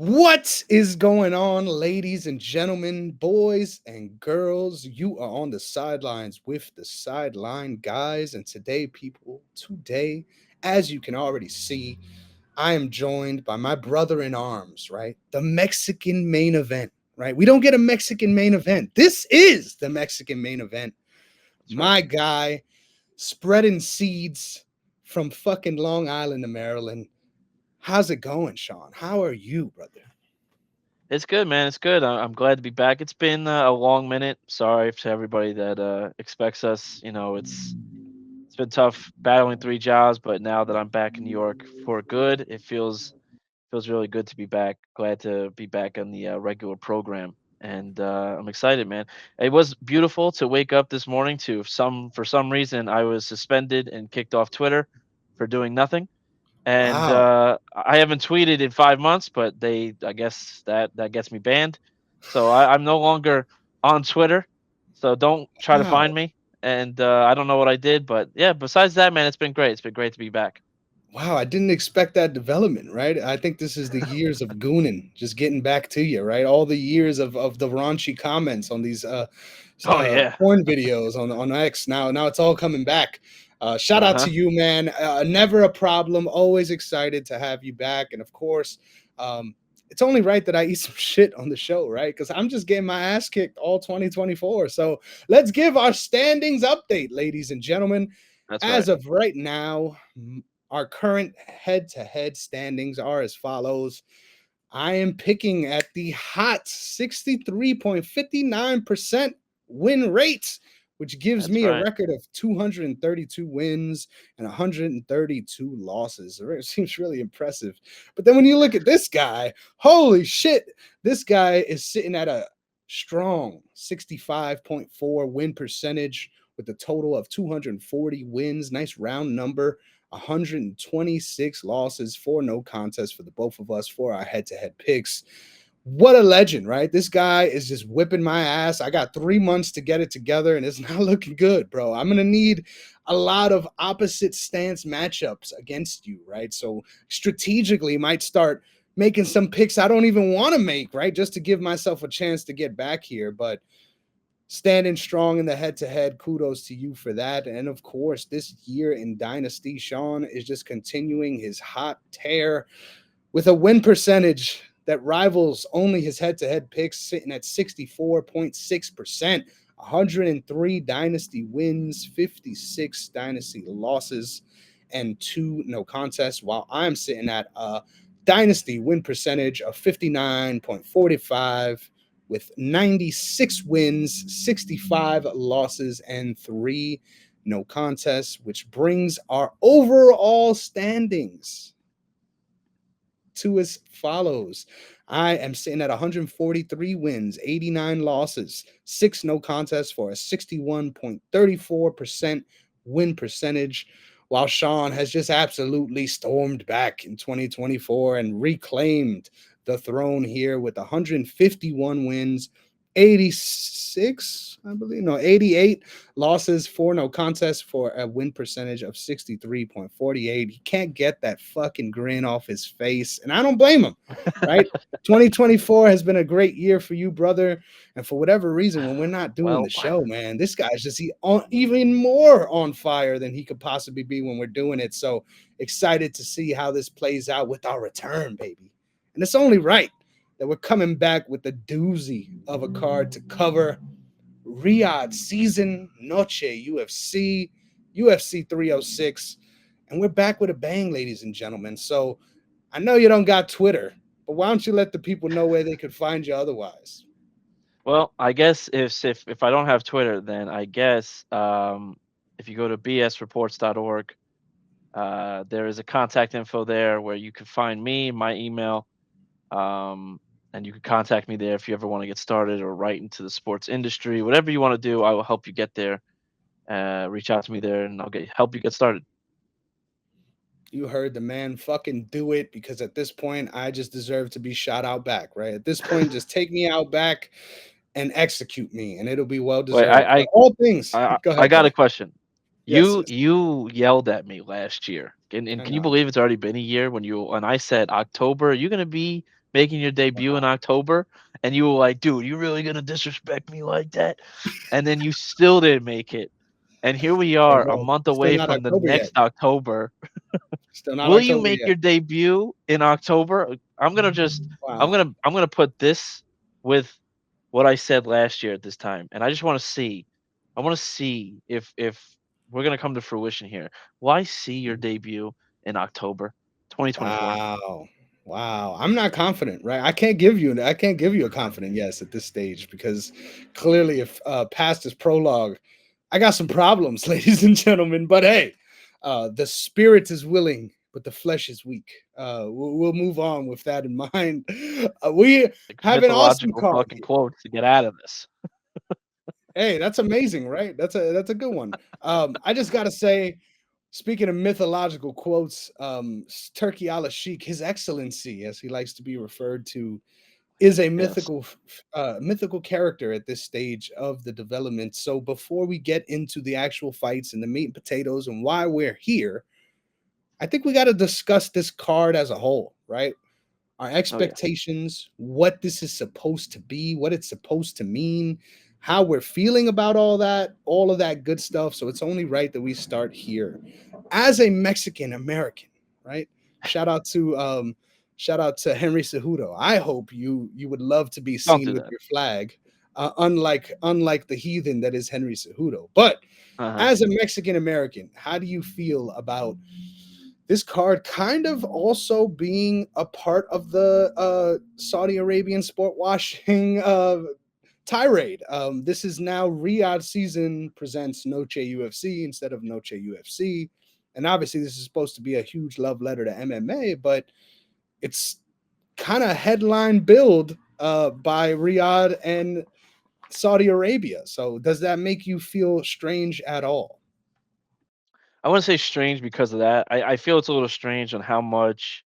What is going on, ladies and gentlemen, boys and girls? You are on the sidelines with the Sideline guys. And today, people, as you can already see, I am joined by my brother in arms, right? The Mexican main event, right? We don't get a Mexican main event. This is the Mexican main event. That's right. My guy spreading seeds from fucking Long Island to Maryland. How's it going, Sean? How are you, brother? It's good, man. It's good. I'm glad to be back. It's been a long minute. Sorry to everybody that expects us. It's been tough battling three jobs, but now that I'm back in New York for good, it feels really good to be back. Glad to be back on the regular program, and I'm excited, man. It was beautiful to wake up this morning to for some reason I was suspended and kicked off Twitter for doing nothing. And Wow. I haven't tweeted in 5 months, but I guess that gets me banned. So I'm no longer on Twitter. So don't try to Wow. find me. And I don't know what I did, but yeah. Besides that, man, it's been great. It's been great to be back. Wow, I didn't expect that development, right? I think this is the years of gooning, just getting back to you, right? All the years of the raunchy comments on these Oh yeah. porn videos on X. Now it's all coming back. Shout Uh out huh. to you, man. Never a problem. Always excited to have you back. And of course, it's only right that I eat some shit on the show, right? Because I'm just getting my ass kicked all 2024. So let's give our standings update, ladies and gentlemen. That's As right. of right now, our current head to head standings are as follows. I am picking at the hot 63.59% win rate, which gives That's me a right. record of 232 wins and 132 losses. It seems really impressive. But then when you look at this guy, holy shit, this guy is sitting at a strong 65.4 win percentage with a total of 240 wins. Nice round number. 126 losses, for no contest for the both of us for our head-to-head picks. What a legend, right? This guy is just whipping my ass. I got 3 months to get it together, and it's not looking good, bro. I'm gonna need a lot of opposite stance matchups against you, right? So strategically, might start making some picks I don't even want to make, right? Just to give myself a chance to get back here, but standing strong in the head to head. Kudos to you for that. And of course, this year in Dynasty, Sean is just continuing his hot tear with a win percentage that rivals only his head to head picks, sitting at 64.6%. 103 dynasty wins, 56 dynasty losses, and two no contests, while I'm sitting at a dynasty win percentage of 59.45 with 96 wins, 65 losses, and three no contests, which brings our overall standings to as follows. I am sitting at 143 wins, 89 losses, six no contests for a 61.34% win percentage, while Sean has just absolutely stormed back in 2024 and reclaimed the throne here with 151 wins, 86, I believe, no, 88 losses, four no contests for a win percentage of 63.48. He can't get that fucking grin off his face, and I don't blame him, right? 2024 has been a great year for you, brother. And for whatever reason, when we're not doing the Well, show, man, this guy's just even more on fire than he could possibly be when we're doing it. So excited to see how this plays out with our return, baby. And it's only right that we're coming back with a doozy of a card to cover. Riyadh season, Noche UFC 306. And we're back with a bang, ladies and gentlemen. So I know you don't got Twitter, but why don't you let the people know where they could find you otherwise? well, I guess if I don't have Twitter, then I guess if you go to bsreports.org, there is a contact info there where you can find me, my email, um, and you can contact me there if you ever want to get started or write into the sports industry. Whatever you want to do, I will help you get there. Reach out to me there, and I'll help you get started. You heard the man, fucking do it, because at this point, I just deserve to be shot out back, right? At this point, just take me out back and execute me, and it'll be well Wait, deserved. But all things, go I ahead, got a brother. question. Yes, You yes, you yelled at me last year, and I can you know. believe it's already been a year when I said October? You're gonna be making your debut in Wow. October, and you were like, "Dude, you really gonna disrespect me like that?" And then you still didn't make it. And here we Hey, are, a bro, month still away not from the October yet. next October. Still not Will you October make yet. your debut in October? I'm gonna just Wow. I'm gonna put this with what I said last year at this time, and I just want to see. I want to see if we're gonna come to fruition here. Will I see your debut in October 2024? Wow. Wow. I'm not confident, right? I can't give you a confident yes at this stage because clearly if past this prologue, I got some problems, ladies and gentlemen. But hey, the spirit is willing, but the flesh is weak. We'll move on with that in mind. We Like have an awesome mythological card fucking here. quotes to get out of this. Hey, that's amazing, right? That's a good one. I just gotta say, speaking of mythological quotes, Turkey Ala Sheik, His Excellency, as he likes to be referred to, is a Yes. mythical character at this stage of the development. So before we get into the actual fights and the meat and potatoes and why we're here, I think we got to discuss this card as a whole, right? Our Oh yeah. expectations, what this is supposed to be, what it's supposed to mean, how we're feeling about all of that good stuff. So it's only right that we start here. As a Mexican American, right? Shout out to shout out to Henry Cejudo. I hope you would love to be Don't seen do with that. your flag, unlike the heathen that is Henry Cejudo. But Uh huh. as a Mexican American, how do you feel about this card kind of also being a part of the Saudi Arabian sport washing tirade? This is now Riyadh season presents Noche UFC instead of Noche UFC. And obviously, this is supposed to be a huge love letter to MMA, but it's kind of headline build by Riyadh and Saudi Arabia. So, does that make you feel strange at all? I want to say strange because of that. I feel it's a little strange on how much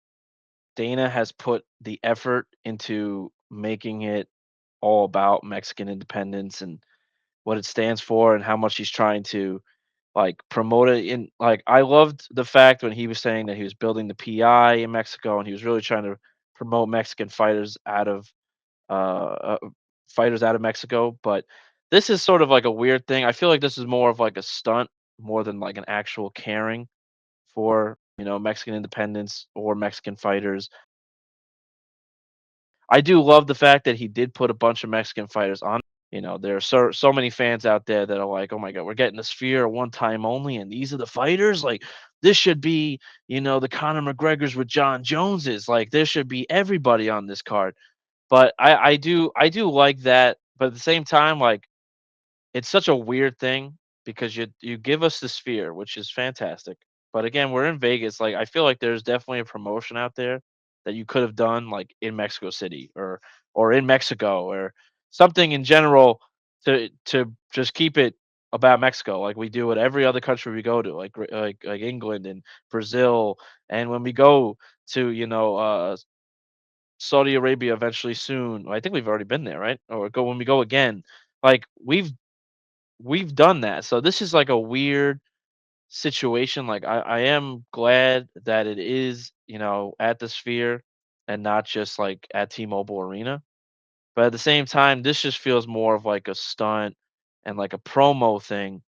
Dana has put the effort into making it all about Mexican independence and what it stands for and how much he's trying to like promote it in like I loved the fact when he was saying that he was building the PI in Mexico and he was really trying to promote Mexican uh, uh fighters out of Mexico, but this is sort of like a weird thing. I feel like this is more of like a stunt more than like an actual caring for, Mexican independence or Mexican fighters. I do love the fact that he did put a bunch of Mexican fighters on. There are so many fans out there that are like, "Oh my god, we're getting the Sphere one time only, and these are the fighters. Like, this should be, the Conor McGregor's with John Joneses. Like, there should be everybody on this card." But I do like that. But at the same time, like, it's such a weird thing because you give us the Sphere, which is fantastic. But again, we're in Vegas. Like, I feel like there's definitely a promotion out there that you could have done like in Mexico City or in Mexico or something in general to just keep it about Mexico like we do at every other country we go to, like England and Brazil. And when we go to, Saudi Arabia eventually soon. I think we've already been there, right? Or go when we go again. Like we've done that. So this is like a weird situation. Like I am glad that it is, at the Sphere and not just like at T-Mobile Arena. But at the same time, this just feels more of like a stunt and like a promo thing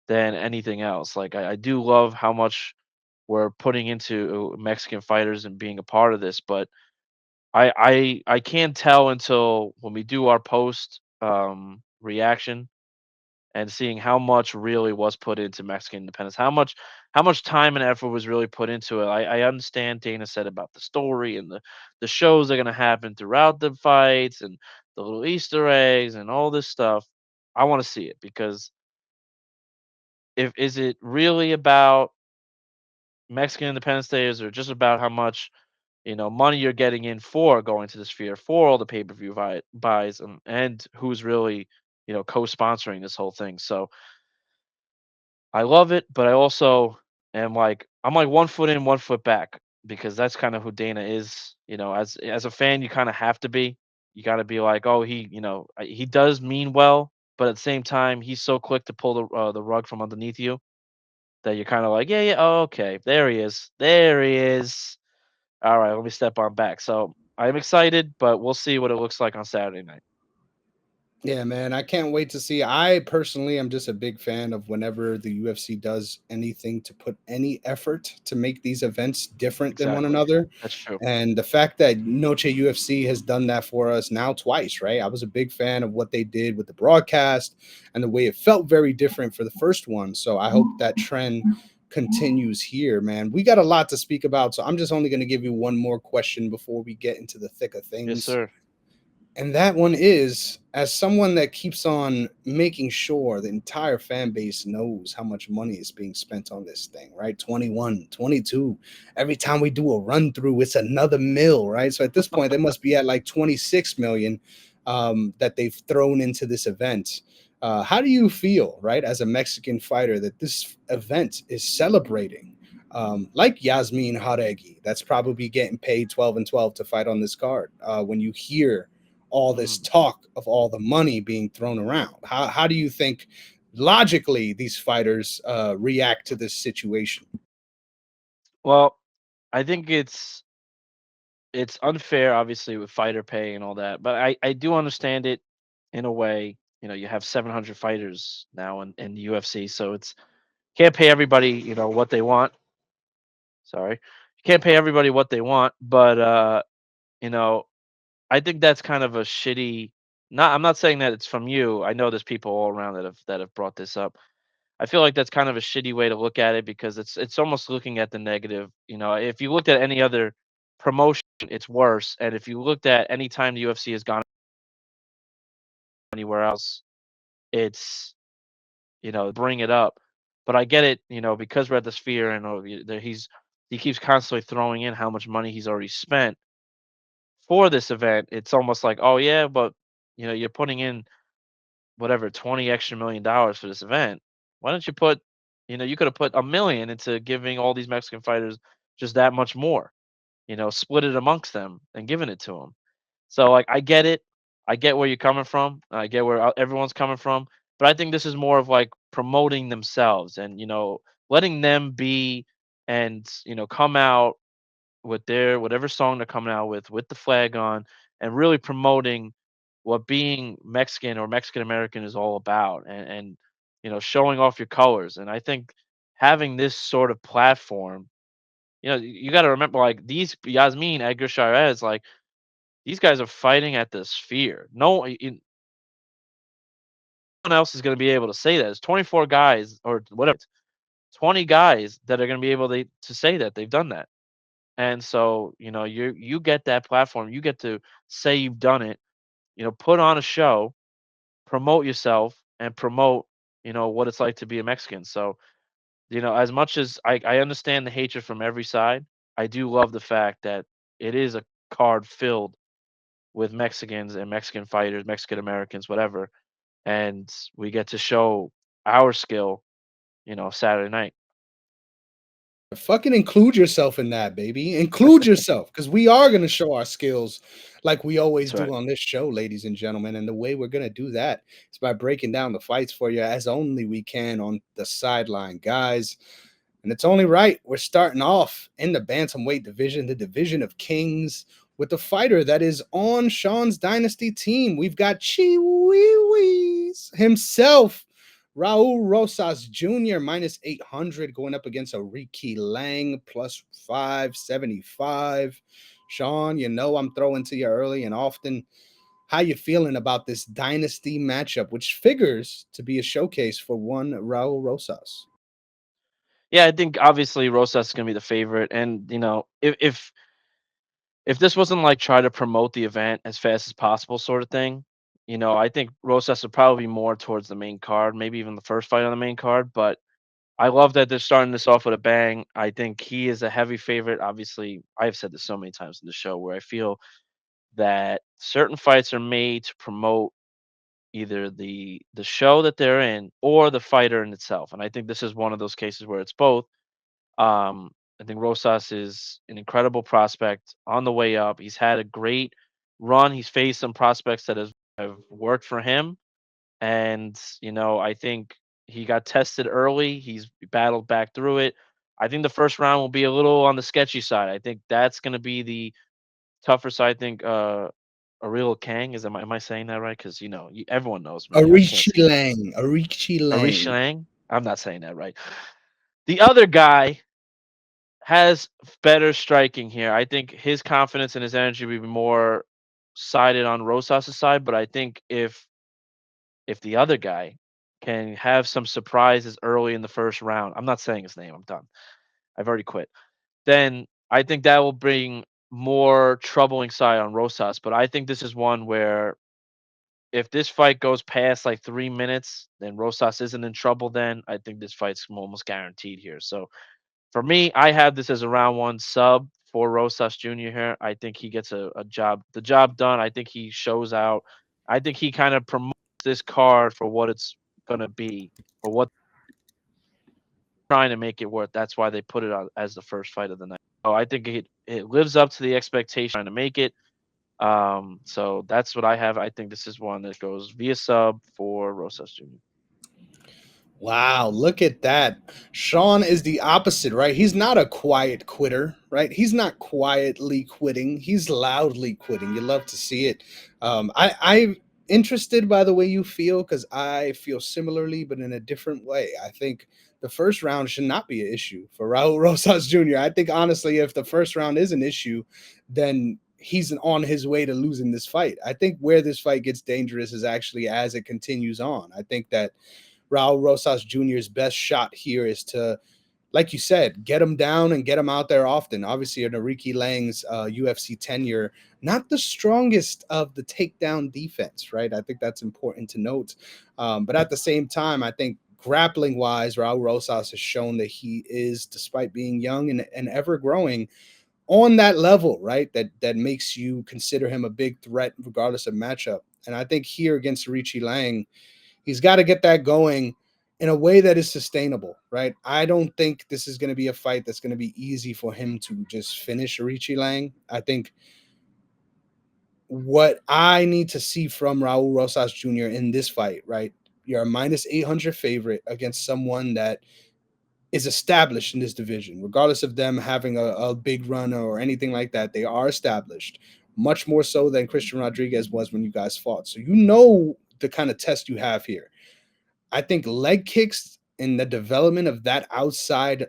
than anything else. Like I do love how much we're putting into Mexican fighters and being a part of this, but I can't tell until when we do our post reaction and seeing how much really was put into Mexican independence, how much time and effort was really put into it. I understand Dana said about the story and the shows that are gonna happen throughout the fights and the little Easter eggs and all this stuff. I want to see it because if is it really about Mexican Independence Day, or just about how much money you're getting in for going to the Sphere for all the pay-per-view buys and who's really co-sponsoring this whole thing. So I love it, but I also am like I'm like 1 foot in, 1 foot back because that's kind of who Dana is. As a fan, you kind of have to be. You got to be like, oh, he does mean well, but at the same time, he's so quick to pull the rug from underneath you that you're kind of like, yeah, yeah, oh, okay, there he is, there he is. All right, let me step on back. So. I'm excited, but we'll see what it looks like on Saturday night. Yeah, man, I can't wait to see. I personally am just a big fan of whenever the UFC does anything to put any effort to make these events different than one Exactly. another. That's true. And the fact that Noche UFC has done that for us now twice, right? I was a big fan of what they did with the broadcast and the way it felt very different for the first one. So I hope that trend continues here, man. We got a lot to speak about. So I'm just only going to give you one more question before we get into the thick of Yes, things. sir. And that one is, as someone that keeps on making sure the entire fan base knows how much money is being spent on this thing, right? 21, 22. Every time we do a run through, it's another mill, right? So at this point, they must be at like 26 million that they've thrown into this event. How do you feel, right, as a Mexican fighter, that this event is celebrating? Like Yazmin Jauregui, that's probably getting paid 12 and 12 to fight on this card. When you hear all this Mm. talk of all the money being thrown around. How do you think logically these fighters react to this situation? Well, I think it's unfair, obviously, with fighter pay and all that, but I do understand it in a way. You know, you have 700 fighters now in the UFC, so it's can't pay everybody, what they want. Sorry, you can't pay everybody what they want, but you know, I think that's kind of a shitty. Not, I'm not saying that it's from you. I know there's people all around that have brought this up. I feel like that's kind of a shitty way to look at it because it's almost looking at the negative. You know, if you looked at any other promotion, it's worse. And if you looked at any time the UFC has gone anywhere else, it's bring it up. But I get it, because we're at the sphere and he keeps constantly throwing in how much money he's already spent for this event. It's almost like, oh yeah, but you're putting in whatever 20 extra $1 million for this event. Why don't you put, you could have put 1 million into giving all these Mexican fighters just that much more, split it amongst them and giving it to them. So like I get it. I get where you're coming from. I get where everyone's coming from. But I think this is more of like promoting themselves and letting them be and come out with their whatever song they're coming out with the flag on and really promoting what being Mexican or Mexican American is all about and showing off your colors. And I think having this sort of platform, you got to remember like these Yasmin, Edgar, Chairez, like these guys are fighting at the sphere. No one else is going to be able to say that. There's 24 guys or whatever, 20 guys that are going to be able to say that they've done that. And so, you get that platform. You get to say you've done it. Put on a show, promote yourself, and promote what it's like to be a Mexican. So, as much as I understand the hatred from every side, I do love the fact that it is a card filled with Mexicans and Mexican fighters, Mexican Americans, whatever, and we get to show our skill, Saturday night. Fucking include yourself in that, baby. Include yourself because we are going to show our skills like we always That's right. do on this show, ladies and gentlemen. And the way we're going to do that is by breaking down the fights for you as only we can on the sideline, guys. And it's only right. We're starting off in the bantamweight division, the division of kings, with the fighter that is on Sean's dynasty team. We've got Chiwiwis himself, Raul Rosas Jr. minus 800 going up against Aoriqileng plus 575. Sean, I'm throwing to you early and often. How you feeling about this dynasty matchup, which figures to be a showcase for one Raul Rosas? Yeah, I think obviously Rosas is gonna be the favorite, and if this wasn't like try to promote the event as fast as possible sort of thing, I think Rosas would probably be more towards the main card, maybe even the first fight on the main card. But I love that they're starting this off with a bang. I think he is a heavy favorite. Obviously, I've said this so many times in the show where I feel that certain fights are made to promote either the show that they're in or the fighter in itself. And I think this is one of those cases where it's both. I think Rosas is an incredible prospect on the way up. He's had a great run. He's faced some prospects that have worked for him. And, I think he got tested early. He's battled back through it. I think the first round will be a little on the sketchy side. I think that's going to be tougher side. I think Aoriqileng is. Am I saying that right? Because everyone knows me. I can't say that. Aoriqileng, Aoriqileng. Aoriqileng. I'm not saying that right. The other guy has better striking here. I think his confidence and his energy will be more sided on Rosas' side, but I think if the other guy can have some surprises early in the first round, I'm not saying his name. I'm done. I've already quit. Then I think that will bring more troubling side on Rosas. But I think this is one where if this fight goes past like 3 minutes, then Rosas isn't in trouble. Then I think this fight's almost guaranteed here. So for me, I have this as a round one sub for Rosas Jr. here. I think he gets the job done. I think he shows out. I think he kind of promotes this card for what it's gonna be, for what trying to make it worth. That's why they put it out as the first fight of the night. So I think it lives up to the expectation trying to make it. So that's what I have. I think this is one that goes via sub for Rosas Jr. Wow, look at that. Sean is the opposite, right? He's not a quiet quitter, right? He's not quietly quitting. He's loudly quitting. You love to see it. I'm interested by the way you feel because I feel similarly, but in a different way. I think the first round should not be an issue for Raul Rosas Jr. I think honestly, if the first round is an issue, then he's on his way to losing this fight. I think where this fight gets dangerous is actually as it continues on. I think that Raul Rosas Jr.'s best shot here is to, like you said, get him down and get him out there often. Obviously, in Aoriqileng's UFC tenure, not the strongest of the takedown defense, right? I think that's important to note. But at the same time, I think grappling wise, Raul Rosas has shown that he is, despite being young and ever growing, on that level, right? That makes you consider him a big threat regardless of matchup. And I think here against Aoriqileng, he's got to get that going in a way that is sustainable, right? I don't think this is going to be a fight that's going to be easy for him to just finish Aoriqileng. I think what I need to see from Raul Rosas Jr. in this fight, right? You're a minus 800 favorite against someone that is established in this division, regardless of them having a big run or anything like that. They are established, much more so than Christian Rodriguez was when you guys fought. So you know the kind of test you have here. I think leg kicks and the development of that outside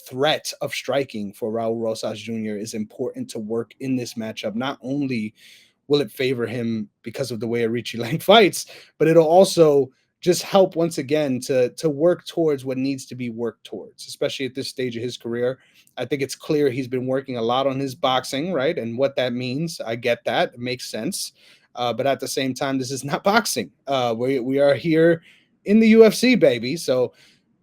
threat of striking for Raul Rosas Jr. is important to work in this matchup. Not only will it favor him because of the way Aoriqileng fights, but it'll also just help once again to work towards what needs to be worked towards, especially at this stage of his career. I think it's clear he's been working a lot on his boxing, right? And what that means, I get that. It makes sense. But at the same time, this is not boxing. We are here in the UFC, baby. So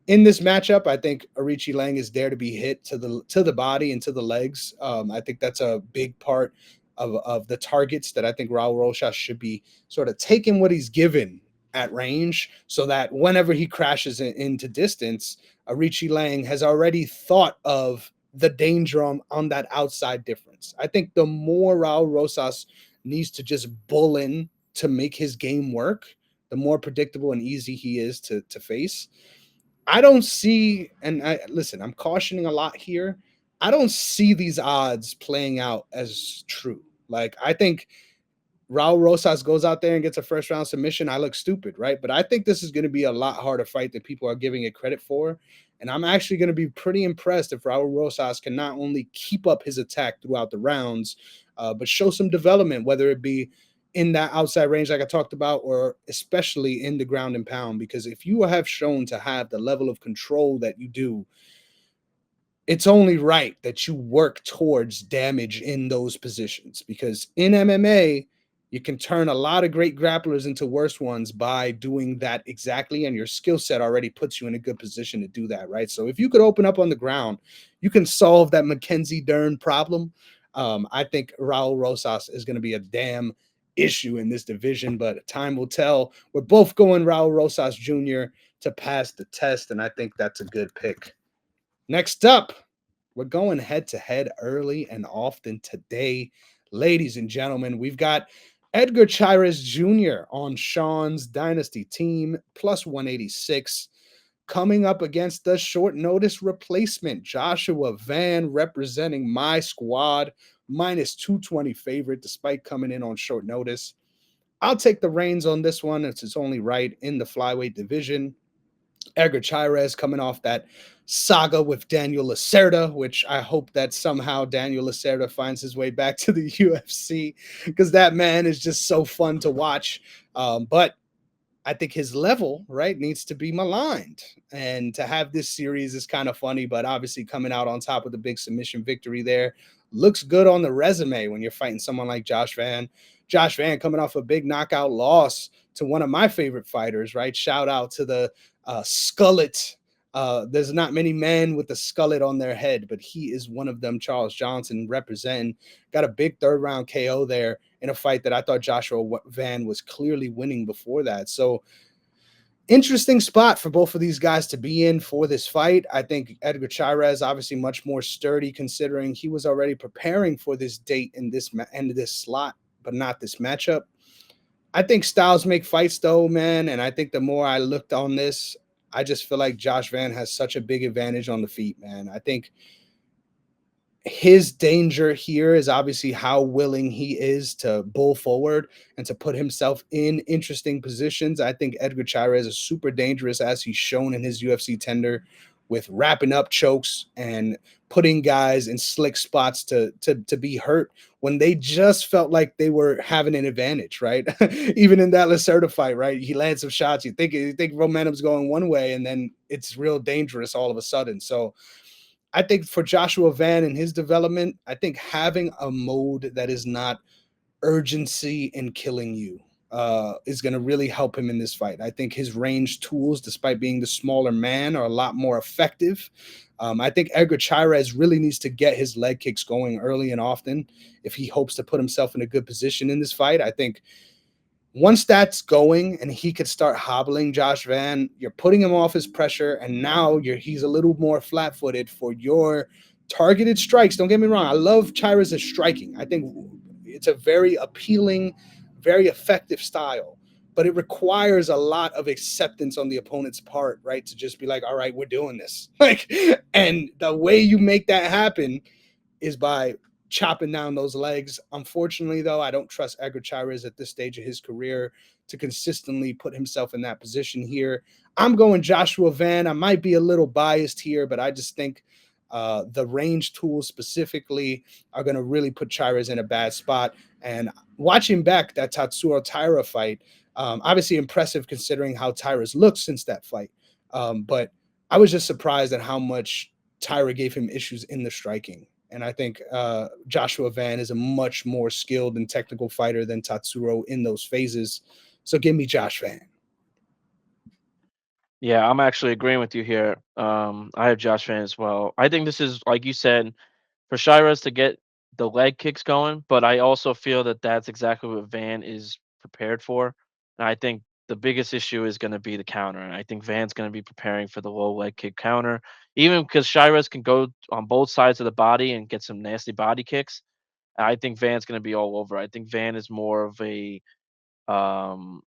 in this matchup, I think Aoriqileng is there to be hit to the body and to the legs. I think that's a big part of the targets that I think Raul Rosas should be sort of taking what he's given at range, so that whenever he crashes into distance, Aoriqileng has already thought of the danger on that outside difference. I think the more Raul Rosas needs to just bull in to make his game work, the more predictable and easy he is to face. I don't see, and listen, I'm cautioning a lot here. I don't see these odds playing out as true. Like, I think Raul Rosas goes out there and gets a first round submission, I look stupid, right? But I think this is going to be a lot harder fight than people are giving it credit for. And I'm actually going to be pretty impressed if Raul Rosas can not only keep up his attack throughout the rounds, but show some development, whether it be in that outside range, like I talked about, or especially in the ground and pound. Because if you have shown to have the level of control that you do, it's only right that you work towards damage in those positions, because in MMA, you can turn a lot of great grapplers into worse ones by doing that exactly. And your skill set already puts you in a good position to do that, right? So if you could open up on the ground, you can solve that Mackenzie Dern problem. I think Raul Rosas is going to be a damn issue in this division, but time will tell. We're both going Raul Rosas Jr. to pass the test, and I think that's a good pick. Next up, we're going head to head early and often today. Ladies and gentlemen, we've got Edgar Chairez Jr. on Sean's Dynasty team, plus 186, coming up against the short notice replacement, Joshua Van, representing my squad, minus 220 favorite despite coming in on short notice. I'll take the reins on this one. It's only right in the flyweight division. Edgar Chairez coming off that saga with Daniel Lacerda, which I hope that somehow Daniel Lacerda finds his way back to the UFC because that man is just so fun to watch. But I think his level, right, needs to be maligned. And to have this series is kind of funny, but obviously coming out on top with the big submission victory there looks good on the resume when you're fighting someone like Josh Van. Josh Van coming off a big knockout loss to one of my favorite fighters, right? Shout out to the skullet. There's not many men with the skullet on their head, but he is one of them. Charles Johnson representing, got a big third round KO there in a fight that I thought Joshua Van was clearly winning before that. So interesting spot for both of these guys to be in for this fight. I think Edgar Chairez obviously much more sturdy considering he was already preparing for this date in this end of this slot, but not this matchup. I think styles make fights though, man. And I think the more I looked on this, I just feel like Josh Van has such a big advantage on the feet, man. I think his danger here is obviously how willing he is to bull forward and to put himself in interesting positions. I think Edgar Chairez is super dangerous as he's shown in his UFC tender with wrapping up chokes and putting guys in slick spots to be hurt when they just felt like they were having an advantage, right? Even in that Lacerda fight, right? He lands some shots. You think momentum's going one way, and then it's real dangerous all of a sudden. So I think for Joshua Van and his development, I think having a mode that is not urgency in killing you is going to really help him in this fight. I think his range tools, despite being the smaller man, are a lot more effective. I think Edgar Chairez really needs to get his leg kicks going early and often if he hopes to put himself in a good position in this fight. I think once that's going and he could start hobbling Josh Van, you're putting him off his pressure, and now he's a little more flat-footed for your targeted strikes. Don't get me wrong, I love Chairez's striking. I think it's a very appealing, very effective style, but it requires a lot of acceptance on the opponent's part, right? To just be like, all right, we're doing this. Like, and the way you make that happen is by chopping down those legs. Unfortunately, though, I don't trust Edgar Chairez at this stage of his career to consistently put himself in that position here. I'm going Joshua Van. I might be a little biased here, but I just think the range tools specifically are going to really put Chairez in a bad spot. And watching back that Tatsuro Taira fight, obviously impressive considering how Taira's looked since that fight. But I was just surprised at how much Taira gave him issues in the striking. And I think Joshua Van is a much more skilled and technical fighter than Tatsuro in those phases. So give me Josh Van. Yeah, I'm actually agreeing with you here. I have Josh Fan as well. I think this is, like you said, for Shiras to get the leg kicks going, but I also feel that that's exactly what Van is prepared for. And I think the biggest issue is going to be the counter. And I think Van's going to be preparing for the low leg kick counter, even because Shiras can go on both sides of the body and get some nasty body kicks. I think Van's going to be all over. I think Van is more of a um,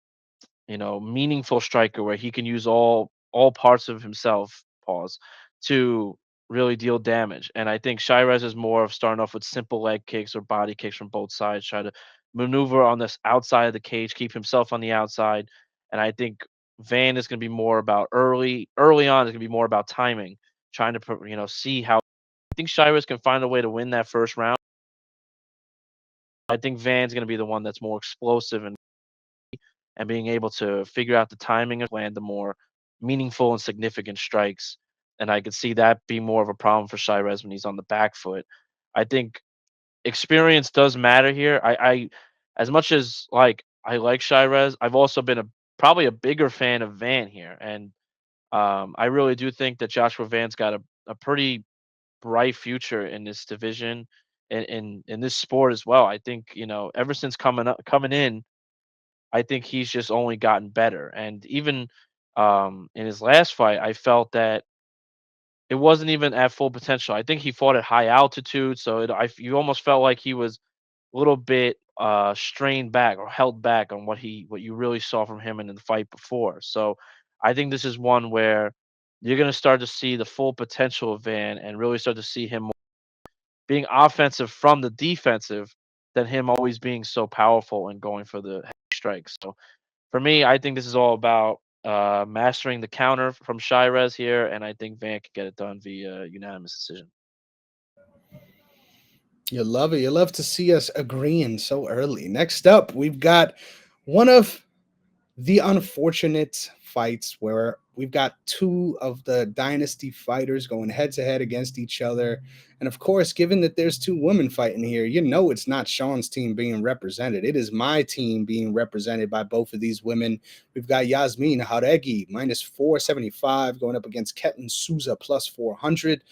meaningful striker where he can use all parts of himself, pause, to really deal damage. And I think Shirez is more of starting off with simple leg kicks or body kicks from both sides, try to maneuver on this outside of the cage, keep himself on the outside. And I think Van is going to be more about early on is going to be more about timing, trying to see how I think Shirez can find a way to win that first round. I think Van's going to be the one that's more explosive and being able to figure out the timing and land the more meaningful and significant strikes. And I could see that being more of a problem for Shirez when he's on the back foot. I think experience does matter here. I as much as I like Shirez, I've also been probably a bigger fan of Van here. And I really do think that Joshua Van's got a pretty bright future in this division and in this sport as well. I think, ever since coming in, I think he's just only gotten better. And even in his last fight, I felt that it wasn't even at full potential. I think he fought at high altitude, so you almost felt like he was a little bit strained back or held back on what you really saw from him in the fight before. So I think this is one where you're going to start to see the full potential of Van and really start to see him being offensive from the defensive than him always being so powerful and going for the heavy strikes. So for me, I think this is all about mastering the counter from Chairez here, and I think Van can get it done via unanimous decision. You love it. You love to see us agreeing so early. Next up, we've got one of the unfortunate fights where we've got two of the dynasty fighters going head to head against each other. And of course, given that there's two women fighting here, you know it's not Sean's team being represented. It is my team being represented by both of these women. We've got Yazmin Jauregui minus 475 going up against Ketlen Souza plus 400.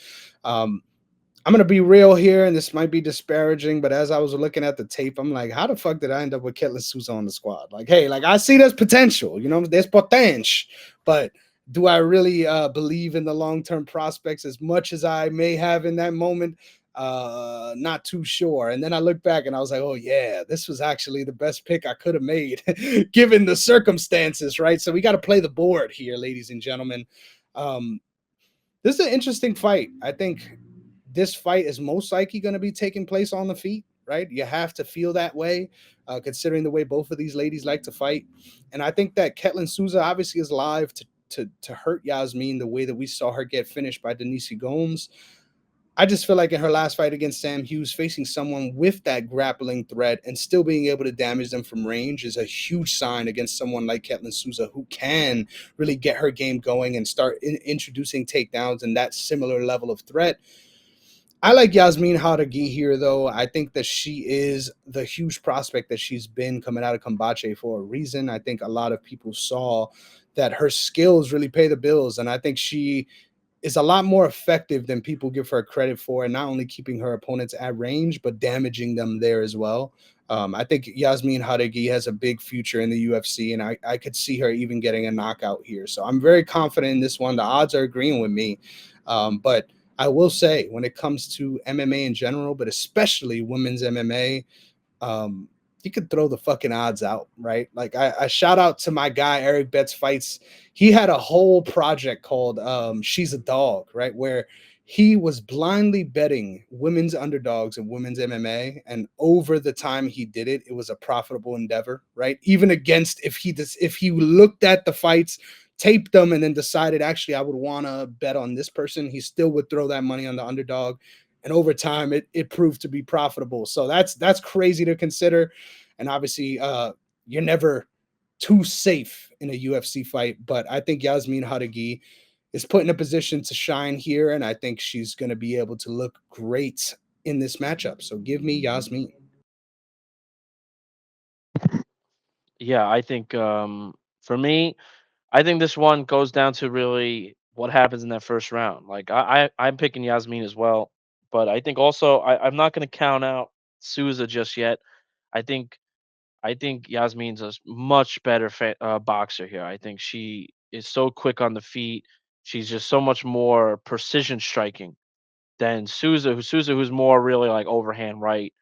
I'm gonna be real here, and this might be disparaging, but as I was looking at the tape, I'm like, how the fuck did I end up with Ketlen Souza on the squad? Like, hey, like I see there's potential, there's potential, but do I really believe in the long-term prospects as much as I may have in that moment? Not too sure. And then I look back and I was like, oh yeah, this was actually the best pick I could have made given the circumstances, right? So we got to play the board here, ladies and gentlemen. This is an interesting fight. I think this fight is most likely going to be taking place on the feet, right? You have to feel that way, considering the way both of these ladies like to fight. And I think that Ketlen Souza obviously is live to hurt Yazmin the way that we saw her get finished by Denise Gomes. I just feel like in her last fight against Sam Hughes, facing someone with that grappling threat and still being able to damage them from range is a huge sign against someone like Ketlen Souza, who can really get her game going and start introducing takedowns and that similar level of threat. I like Yazmin Jauregui here, though. I think that she is the huge prospect that she's been coming out of Kambache for a reason. I think a lot of people saw that her skills really pay the bills, and I think she is a lot more effective than people give her credit for, and not only keeping her opponents at range, but damaging them there as well. I think Yazmin Jauregui has a big future in the UFC, and I could see her even getting a knockout here. So I'm very confident in this one. The odds are agreeing with me. But I will say, when it comes to MMA in general, but especially women's MMA, um, you could throw the fucking odds out, right? Like I shout out to my guy Eric Betts Fights. He had a whole project called She's a Dog, right? Where he was blindly betting women's underdogs and women's MMA, and over the time he did it, it was a profitable endeavor, right? Even against if he looked at the fights, taped them, and then decided actually I would want to bet on this person, he still would throw that money on the underdog, and over time it proved to be profitable. So that's crazy to consider. And obviously you're never too safe in a UFC fight, but I think Yazmin Jauregui is put in a position to shine here, and I think she's going to be able to look great in this matchup. So give me Yazmin. Yeah, I think for me, I think this one goes down to really what happens in that first round. Like I'm picking Yasmin as well, but I think also I'm not going to count out Souza just yet. I think I think Yasmin's a much better boxer here. I think she is so quick on the feet. She's just so much more precision striking than Souza, who's more really like overhand right,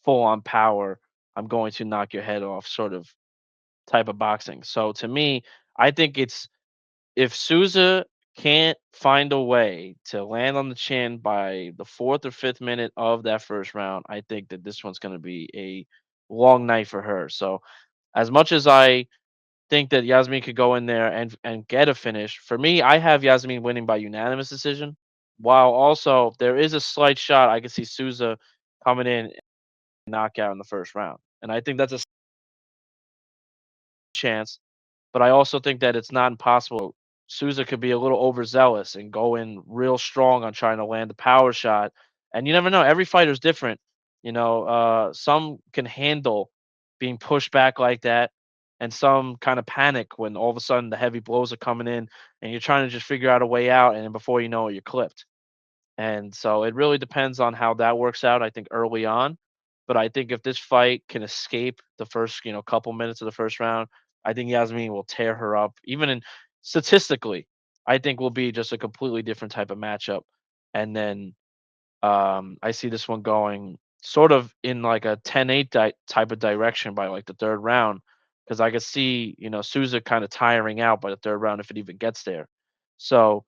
full on power. I'm going to knock your head off, sort of type of boxing. So to me, I think it's if Souza can't find a way to land on the chin by the 4th or 5th minute of that first round, I think that this one's going to be a long night for her. So as much as I think that Yasmin could go in there and get a finish, for me, I have Yasmin winning by unanimous decision. While also there is a slight shot I can see Souza coming in and knockout in the first round, and I think that's a chance. But I also think that it's not impossible. Souza could be a little overzealous and go in real strong on trying to land the power shot. And you never know. Every fighter's different. Some can handle being pushed back like that, and some kind of panic when all of a sudden the heavy blows are coming in, and you're trying to just figure out a way out, and then before you know it, you're clipped. And so it really depends on how that works out, I think, early on. But I think if this fight can escape the first, couple minutes of the first round, I think Yasmin will tear her up. Even in statistically, I think will be just a completely different type of matchup. And then I see this one going sort of in like a 10-8 type of direction by like the third round, because I could see, Souza kind of tiring out by the third round if it even gets there. So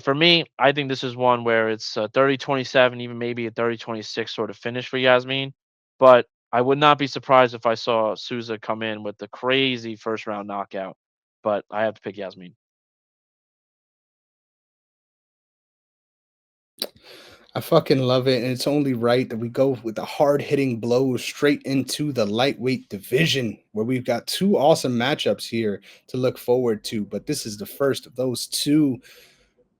For me, I think this is one where it's a 30-27, even maybe a 30-26 sort of finish for Yazmin. But I would not be surprised if I saw Souza come in with the crazy first round knockout. But I have to pick Yazmin. I fucking love it, and it's only right that we go with the hard hitting blows straight into the lightweight division, where we've got two awesome matchups here to look forward to. But this is the first of those two.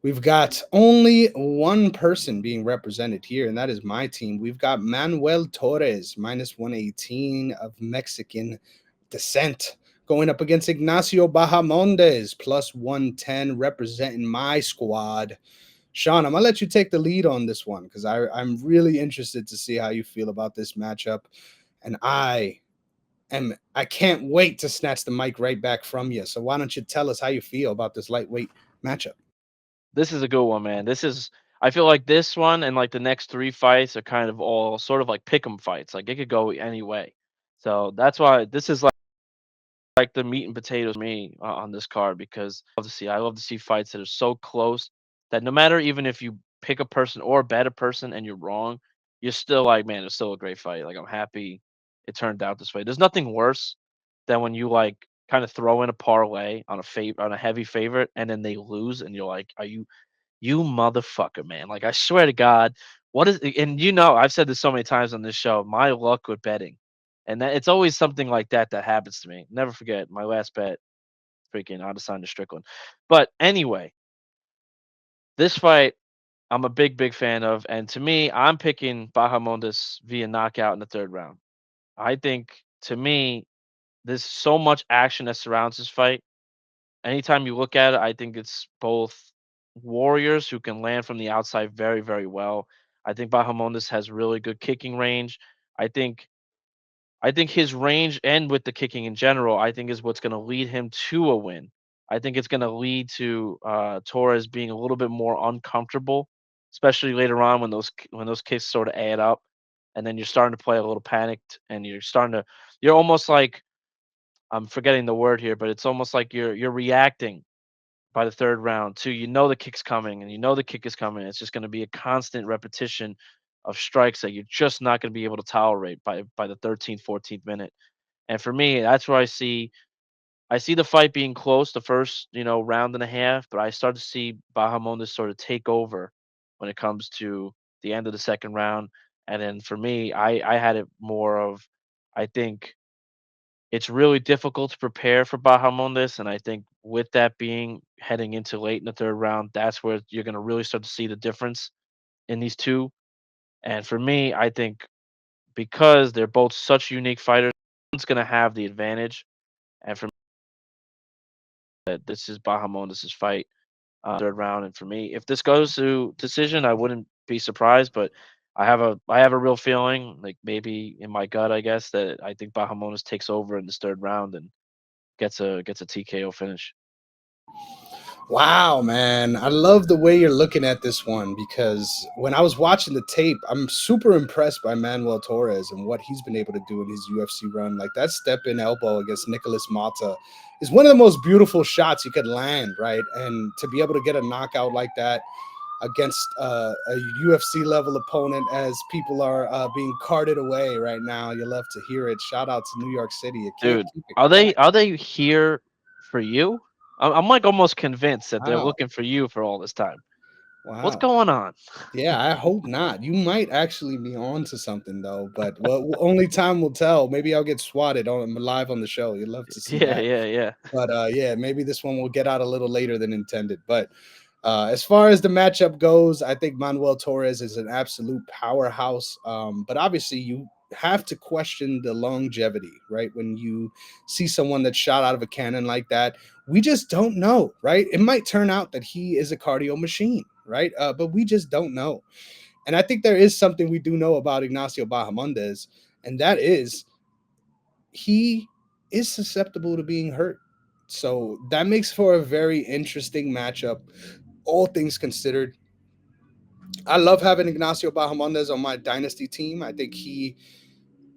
We've got only one person being represented here, and that is my team. We've got Manuel Torres, minus 118 of Mexican descent, going up against Ignacio Bahamondes, plus 110, representing my squad. Sean, I'm gonna let you take the lead on this one because I'm really interested to see how you feel about this matchup, and I can't wait to snatch the mic right back from you. So why don't you tell us how you feel about this lightweight matchup? This is a good one, man. I feel like this one and like the next three fights are kind of all sort of like pick 'em fights. Like it could go any way. So that's why this is like the meat and potatoes for me on this card because I love to see fights that are so close that no matter even if you pick a person or bet a person and you're wrong, you're still like, man, it's still a great fight. Like I'm happy it turned out this way. There's nothing worse than when you like kind of throw in a parlay on on a heavy favorite and then they lose and you're like, are you motherfucker, man? Like I swear to God, what is and I've said this so many times on this show, my luck with betting. And that it's always something like that that happens to me. Never forget my last bet, freaking Adesanya Strickland. But anyway, this fight I'm a big fan of, and to me, I'm picking Bahamondes via knockout in the third round. I think to me, there's so much action that surrounds this fight. Anytime you look at it, I think it's both warriors who can land from the outside very well. I think Bahamondes has really good kicking range. I think I think his range and with the kicking in general, I think is what's going to lead him to a win. I think it's going to lead to Torres being a little bit more uncomfortable, especially later on when when those kicks sort of add up, and then you're starting to play a little panicked, and you're almost like I'm forgetting the word here, but it's almost like you're reacting by the third round to the kick's coming and the kick is coming. It's just going to be a constant repetition of strikes that you're just not going to be able to tolerate by the 13th, 14th minute. And for me, that's where I see the fight being close the first, round and a half, but I start to see Bahamondes sort of take over when it comes to the end of the second round. And then for me, I had it more of I think it's really difficult to prepare for Bahamondes, and I think with that being heading into late in the third round, that's where you're going to really start to see the difference in these two. And for me, I think because they're both such unique fighters, one's going to have the advantage. And for me, that this is Bahamondes' fight, third round. And for me, if this goes to decision, I wouldn't be surprised. But I have a real feeling, like maybe in my gut, I guess, that I think Bahamondes takes over in this third round and gets a TKO finish. Wow, man. I love the way you're looking at this one because when I was watching the tape, I'm super impressed by Manuel Torres and what he's been able to do in his UFC run. Like that step in elbow against Nicolas Mata is one of the most beautiful shots you could land, right? And to be able to get a knockout like that against a UFC level opponent as people are being carted away right now, you love to hear it. Shout out to New York City. You can't Dude, keep it are quiet. they here for you? I'm like almost convinced that they're Wow. looking for you for all this time. What's Wow. going on? Yeah, I hope not. You might actually be on to something though, but well, only time will tell. Maybe I'll get swatted on live on the show. You'd love to see Yeah, that. yeah, yeah. But yeah, maybe this one will get out a little later than intended. But as far as the matchup goes, I think Manuel Torres is an absolute powerhouse. But obviously, you have to question the longevity, right? When you see someone that's shot out of a cannon like that, we just don't know, right? It might turn out that he is a cardio machine, right? But we just don't know. And I think there is something we do know about Ignacio Bahamondes, and that is he is susceptible to being hurt. So that makes for a very interesting matchup, all things considered. I love having Ignacio Bahamondes on my dynasty team. I think he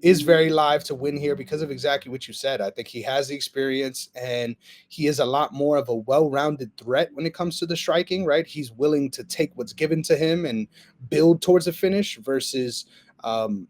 is very live to win here because of exactly what you said. I think he has the experience and he is a lot more of a well-rounded threat when it comes to the striking, right? He's willing to take what's given to him and build towards a finish versus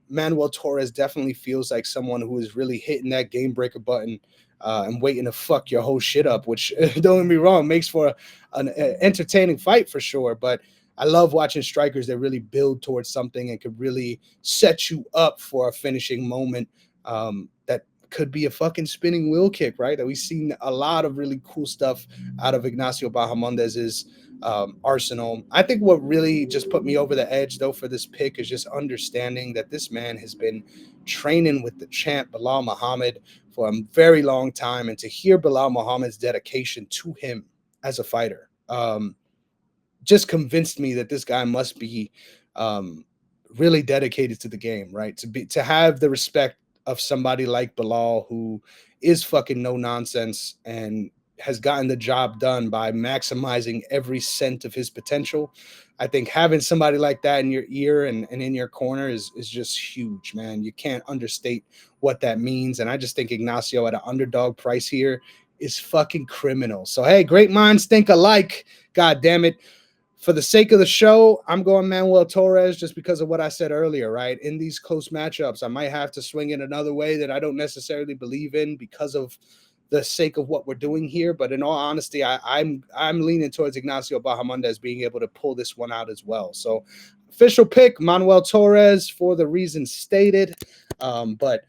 Manuel Torres definitely feels like someone who is really hitting that game breaker button and waiting to fuck your whole shit up, which don't get me wrong, makes for an entertaining fight for sure. But I love watching strikers that really build towards something and could really set you up for a finishing moment that could be a fucking spinning wheel kick, right? That we've seen a lot of really cool stuff out of Ignacio Bahamondes's arsenal. I think what really just put me over the edge, though, for this pick is just understanding that this man has been training with the champ Bilal Muhammad for a very long time, and to hear Bilal Muhammad's dedication to him as a fighter. Just convinced me that this guy must be um, really dedicated to the game, right? To have the respect of somebody like Bilal, who is fucking no nonsense and has gotten the job done by maximizing every cent of his potential. I think having somebody like that in your ear and in your corner is just huge, man. You can't understate what that means. And I just think Ignacio at an underdog price here is fucking criminal. So hey, great minds think alike. God damn it. For the sake of the show, I'm going Manuel Torres just because of what I said earlier, right? In these close matchups, I might have to swing it another way that I don't necessarily believe in because of the sake of what we're doing here. But in all honesty, I'm leaning towards Ignacio Bahamondes being able to pull this one out as well. So official pick, Manuel Torres for the reasons stated. But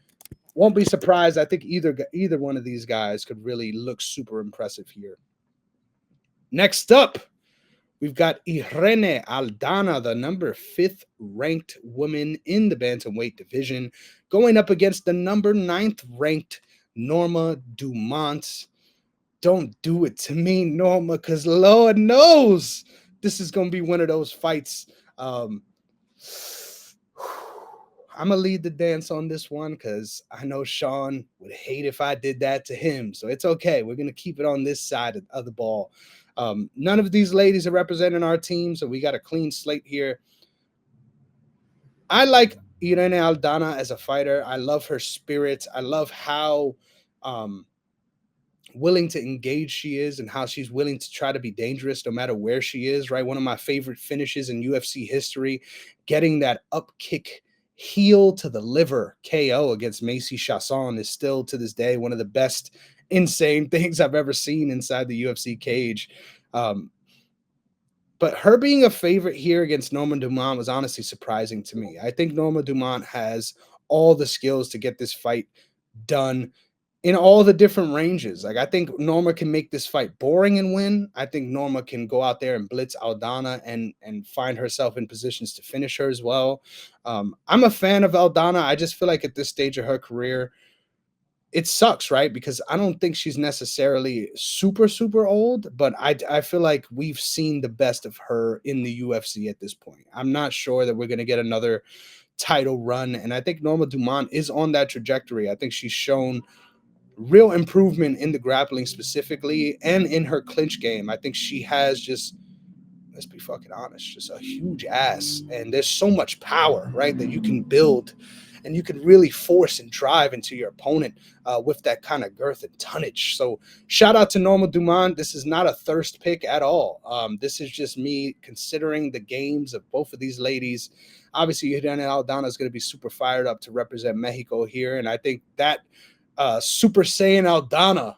won't be surprised. I think either one of these guys could really look super impressive here. Next up, we've got Irene Aldana, the number 5th ranked woman in the bantamweight division, going up against the number 9th ranked Norma Dumont. Don't do it to me, Norma, because Lord knows this is going to be one of those fights. Um, I'm going to lead the dance on this one because I know Sean would hate if I did that to him. So it's okay. We're going to keep it on this side of the ball. None of these ladies are representing our team, so we got a clean slate here. I like Irene Aldana as a fighter. I love her spirit. I love how um, willing to engage she is and how she's willing to try to be dangerous no matter where she is, right? One of my favorite finishes in UFC history, getting that up kick heel to the liver KO against Macy Chasson is still to this day one of the best insane things I've ever seen inside the UFC cage. Um, but her being a favorite here against Norma Dumont was honestly surprising to me. I think Norma Dumont has all the skills to get this fight done in all the different ranges. Like I think Norma can make this fight boring and win. I think Norma can go out there and blitz Aldana and find herself in positions to finish her as well. I'm a fan of Aldana. I just feel like at this stage of her career, it sucks, right? Because I don't think she's necessarily super old, but I feel like we've seen the best of her in the UFC at this point. I'm not sure that we're going to get another title run, and I think Norma Dumont is on that trajectory. I think she's shown real improvement in the grappling specifically and in her clinch game. I think she has just, let's be fucking honest, just a huge ass. And there's so much power, right, that you can build and you can really force and drive into your opponent with that kind of girth and tonnage. So shout out to Norma Dumont. This is not a thirst pick at all. This is just me considering the games of both of these ladies. Obviously, Irene Aldana is going to be super fired up to represent Mexico here. And I think that Super Saiyan Aldana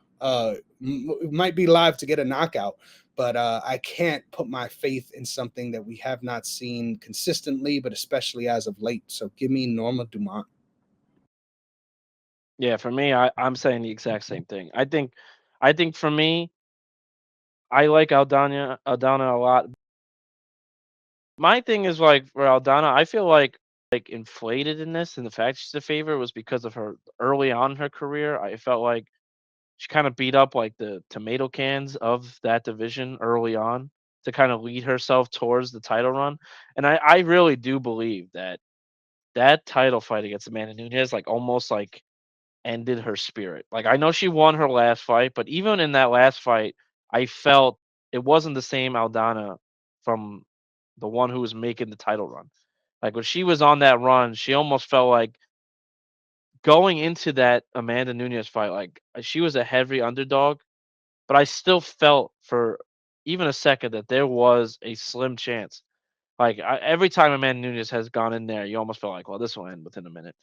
might be live to get a knockout, but I can't put my faith in something that we have not seen consistently, but especially as of late. So give me Norma Dumont. Yeah, for me, I'm saying the exact same thing. I think for me, I like Aldana a lot. My thing is like for Aldana, I feel like inflated in this, and the fact she's a favorite was because of her early on in her career. I felt like she kind of beat up like the tomato cans of that division early on to kind of lead herself towards the title run. And I really do believe that that title fight against Amanda Nunes like almost like ended her spirit. Like I know she won her last fight, but even in that last fight, I felt it wasn't the same Aldana from the one who was making the title run. Like when she was on that run, she almost felt like going into that Amanda Nunes fight, like she was a heavy underdog, but I still felt for even a second that there was a slim chance. Like every time Amanda Nunes has gone in there, you almost feel like, well, this will end within a minute.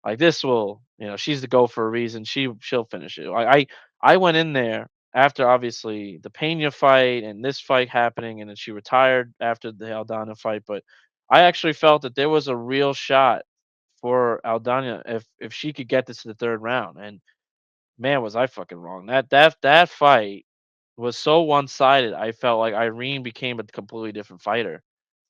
Like this will, she's the go for a reason. She'll finish it. I went in there after obviously the Pena fight and this fight happening, and then she retired after the Aldana fight. But I actually felt that there was a real shot for Aldana if she could get this to the third round. And man, was I fucking wrong. That fight was so one-sided. I felt like Irene became a completely different fighter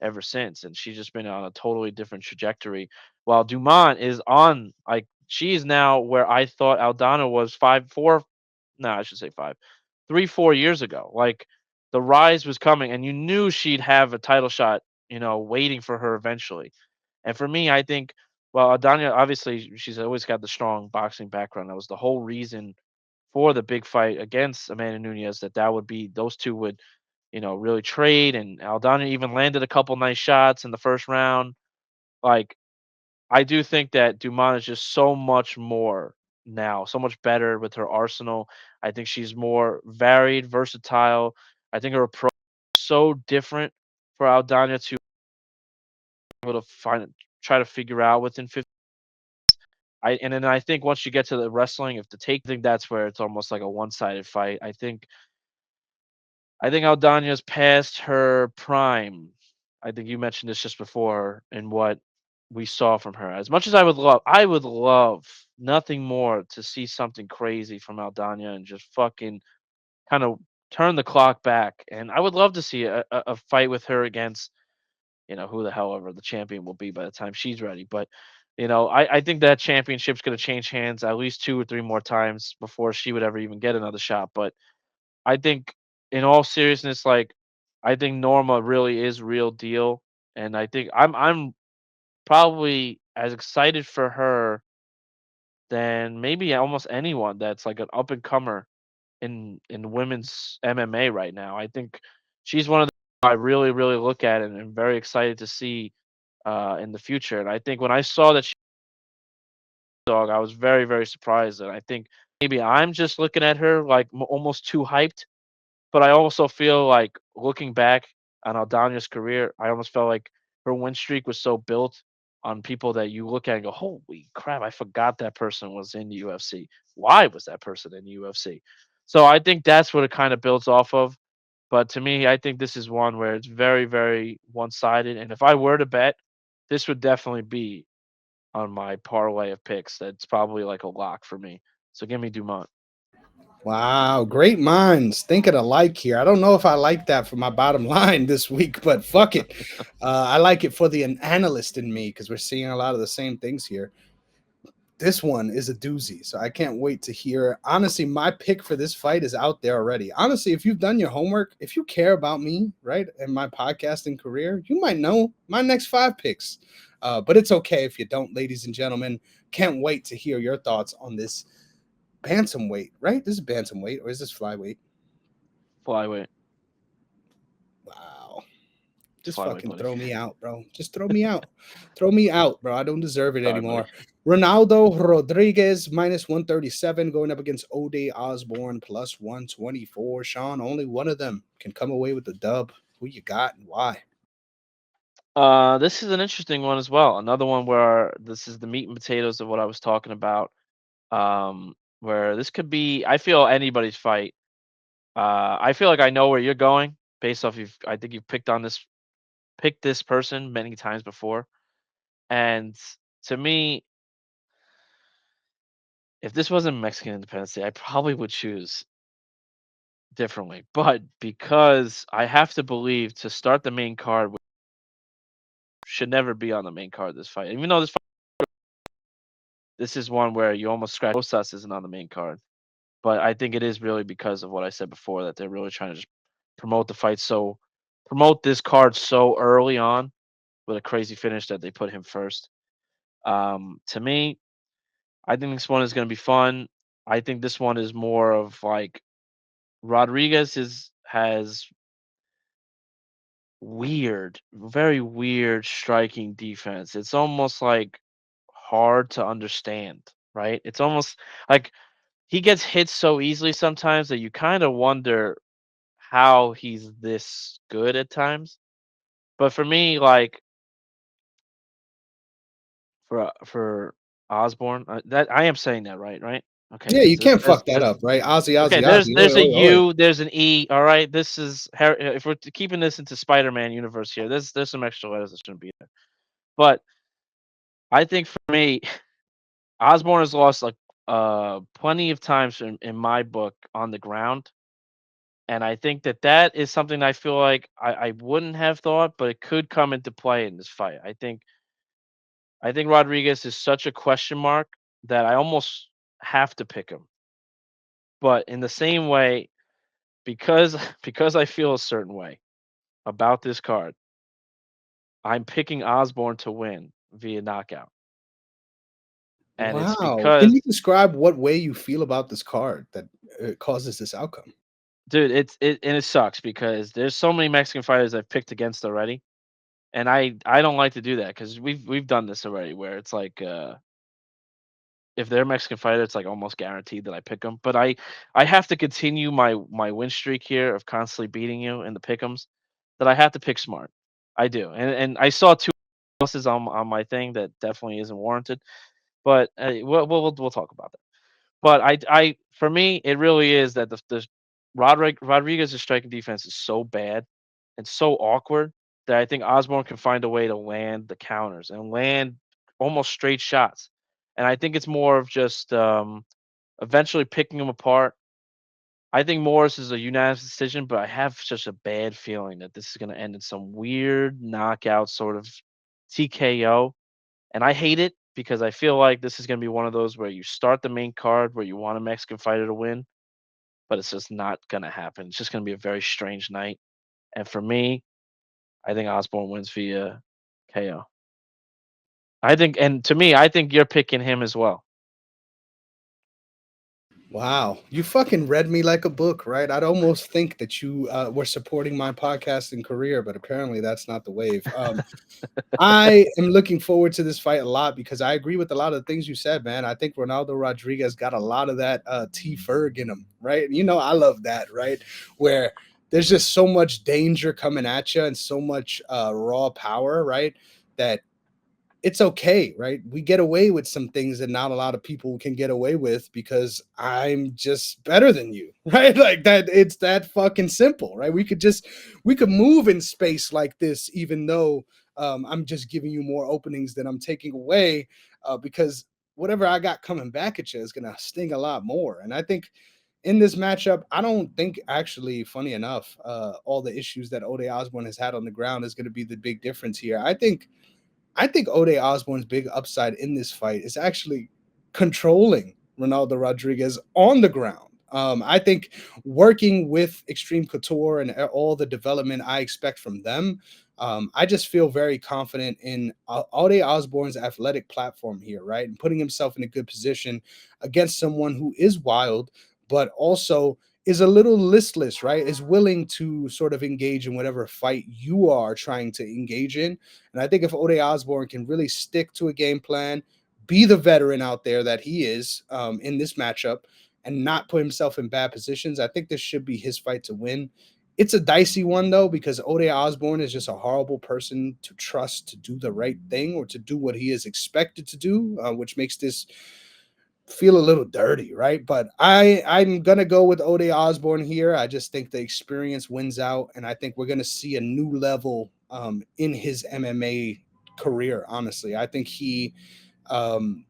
ever since, and she's just been on a totally different trajectory. While Dumont is on, like she's now where I thought Aldana was 5, 4. No, I should say 5, 3, 4 years ago. Like the rise was coming, and you knew she'd have a title shot, waiting for her eventually. And for me, I think, well, Aldana obviously she's always got the strong boxing background. That was the whole reason for the big fight against Amanda Nunes, that would be those two would, really trade. And Aldana even landed a couple nice shots in the first round. Like I do think that Dumont is just so much more now, so much better with her arsenal. I think she's more varied, versatile. I think her approach is so different for Aldana to be able to try to figure out within 50. And then I think once you get to the wrestling, if the take, I think that's where it's almost like a one-sided fight. I think Aldana's past her prime. I think you mentioned this just before in what we saw from her. As much as I would love nothing more to see something crazy from Aldana and just fucking kind of turn the clock back. And I would love to see a fight with her against, who the hell ever the champion will be by the time she's ready. But, I think that championship's going to change hands at least 2 or 3 more times before she would ever even get another shot. But I think, in all seriousness, like I think Norma really is real deal, and I think I'm probably as excited for her than maybe almost anyone that's like an up and comer in women's MMA right now. I think she's one of the I really look at and am very excited to see in the future. And I think when I saw that she dog, I was very surprised, and I think maybe I'm just looking at her like almost too hyped. But I also feel like looking back on Aldana's career, I almost felt like her win streak was so built on people that you look at and go, "Holy crap! I forgot that person was in the UFC. Why was that person in the UFC?" So I think that's what it kind of builds off of. But to me, I think this is one where it's very one-sided. And if I were to bet, this would definitely be on my parlay of picks. That's probably like a lock for me. So give me Dumont. Wow, great minds thinking alike here. I don't know if I like that for my bottom line this week, but fuck it. I like it for the analyst in me because we're seeing a lot of the same things here. This one is a doozy, so I can't wait to hear. Honestly, my pick for this fight is out there already. Honestly, if you've done your homework, if you care about me, right, and my podcasting career, you might know my next 5 picks. But it's okay if you don't, ladies and gentlemen. Can't wait to hear your thoughts on this bantamweight, right? This is bantamweight, or is this flyweight? Flyweight. Wow. It's Just flyweight, fucking buddy. throw me out, bro. Just throw me out. Throw me out, bro. I don't deserve it Sorry, buddy. anymore. Ronaldo Rodriguez minus 137 going up against Ode Osbourne plus 124. Sean, only one of them can come away with the dub. Who you got and why? This is an interesting one as well. Another one where this is the meat and potatoes of what I was talking about. Where this could be, I feel anybody's fight. I feel like I know where you're going based off I think you've picked this person many times before. And to me, if this wasn't Mexican Independence Day, I probably would choose differently. But because I have to believe to start the main card, which should never be on the main card, this fight, even though this is one where you almost scratch. Rosas isn't on the main card. But I think it is really because of what I said before, that they're really trying to just promote the fight, so promote this card so early on with a crazy finish that they put him first. To me, I think this one is going to be fun. I think this one is more of like Rodriguez has very weird striking defense. It's almost like hard to understand. right? It's almost like he gets hit so easily sometimes that you kind of wonder how he's this good at times. But for me, like for Osborne, that I am saying that right, right? Okay, Yeah, because you can't fuck that up, right? Ozzy, okay, Ozzy, Ozzy. Oi, there's a oi, oi. U, there's an E. All right, this is if we're keeping this into Spider-Man universe here, there's some extra letters that shouldn't be there. But I think for me, Osborne has lost like plenty of times in my book on the ground, and I think that that is something I feel like I wouldn't have thought, but it could come into play in this fight. I think Rodriguez is such a question mark that I almost have to pick him. But in the same way, because because I feel a certain way about this card, I'm picking Osborne to win via knockout. And it's Wow. Can because you describe what way you feel about this card that causes this outcome? dude, and it sucks because there's so many Mexican fighters I've picked against already. And I don't like to do that because we've done this already where it's like if they're a Mexican fighter, it's like almost guaranteed that I pick them. But I have to continue my win streak here of constantly beating you in the pick'ems. That I have to pick smart. I do, and I saw two losses on my thing that definitely isn't warranted. But we'll talk about that. But I for me, it really is that the Rodriguez's striking defense is so bad and so awkward that I think Osborne can find a way to land the counters and land almost straight shots. And I think it's more of just eventually picking them apart. I think Morris is a unanimous decision, but I have such a bad feeling that this is going to end in some weird knockout sort of TKO. And I hate it because I feel like this is going to be one of those where you start the main card where you want a Mexican fighter to win, but it's just not going to happen. It's just going to be a very strange night. And for me, I think Osborne wins via KO. I think, and to me, I think you're picking him as well. Wow, you fucking read me like a book, right? I'd almost think that you were supporting my podcasting career, but apparently that's not the wave. I am looking forward to this fight a lot because I agree with a lot of the things you said, man. I think Ronaldo Rodriguez got a lot of that T Ferg in him, right? And you know, I love that, right? Where there's just so much danger coming at you and so much raw power, right? That it's okay, right? We get away with some things that not a lot of people can get away with because I'm just better than you, right? Like that, it's that fucking simple, right? We could move in space like this, even though I'm just giving you more openings than I'm taking away, because whatever I got coming back at you is gonna sting a lot more. And I think in this matchup, I don't think actually, funny enough, all the issues that Ode Osborne has had on the ground is going to be the big difference here. I think Ode Osborne's big upside in this fight is actually controlling Ronaldo Rodriguez on the ground. I think working with Extreme Couture and all the development I expect from them, I just feel very confident in Ode Osborne's athletic platform here, right? And putting himself in a good position against someone who is wild, but also is a little listless, right? Is willing to sort of engage in whatever fight you are trying to engage in. And I think if Ode Osborne can really stick to a game plan, be the veteran out there that he is in this matchup, and not put himself in bad positions, I think this should be his fight to win. It's a dicey one, though, because Ode Osborne is just a horrible person to trust to do the right thing or to do what he is expected to do, which makes this feel a little dirty, right? But I'm gonna go with Ode Osborne here. I just think the experience wins out, and I think we're gonna see a new level in his MMA career. Honestly, I think he um,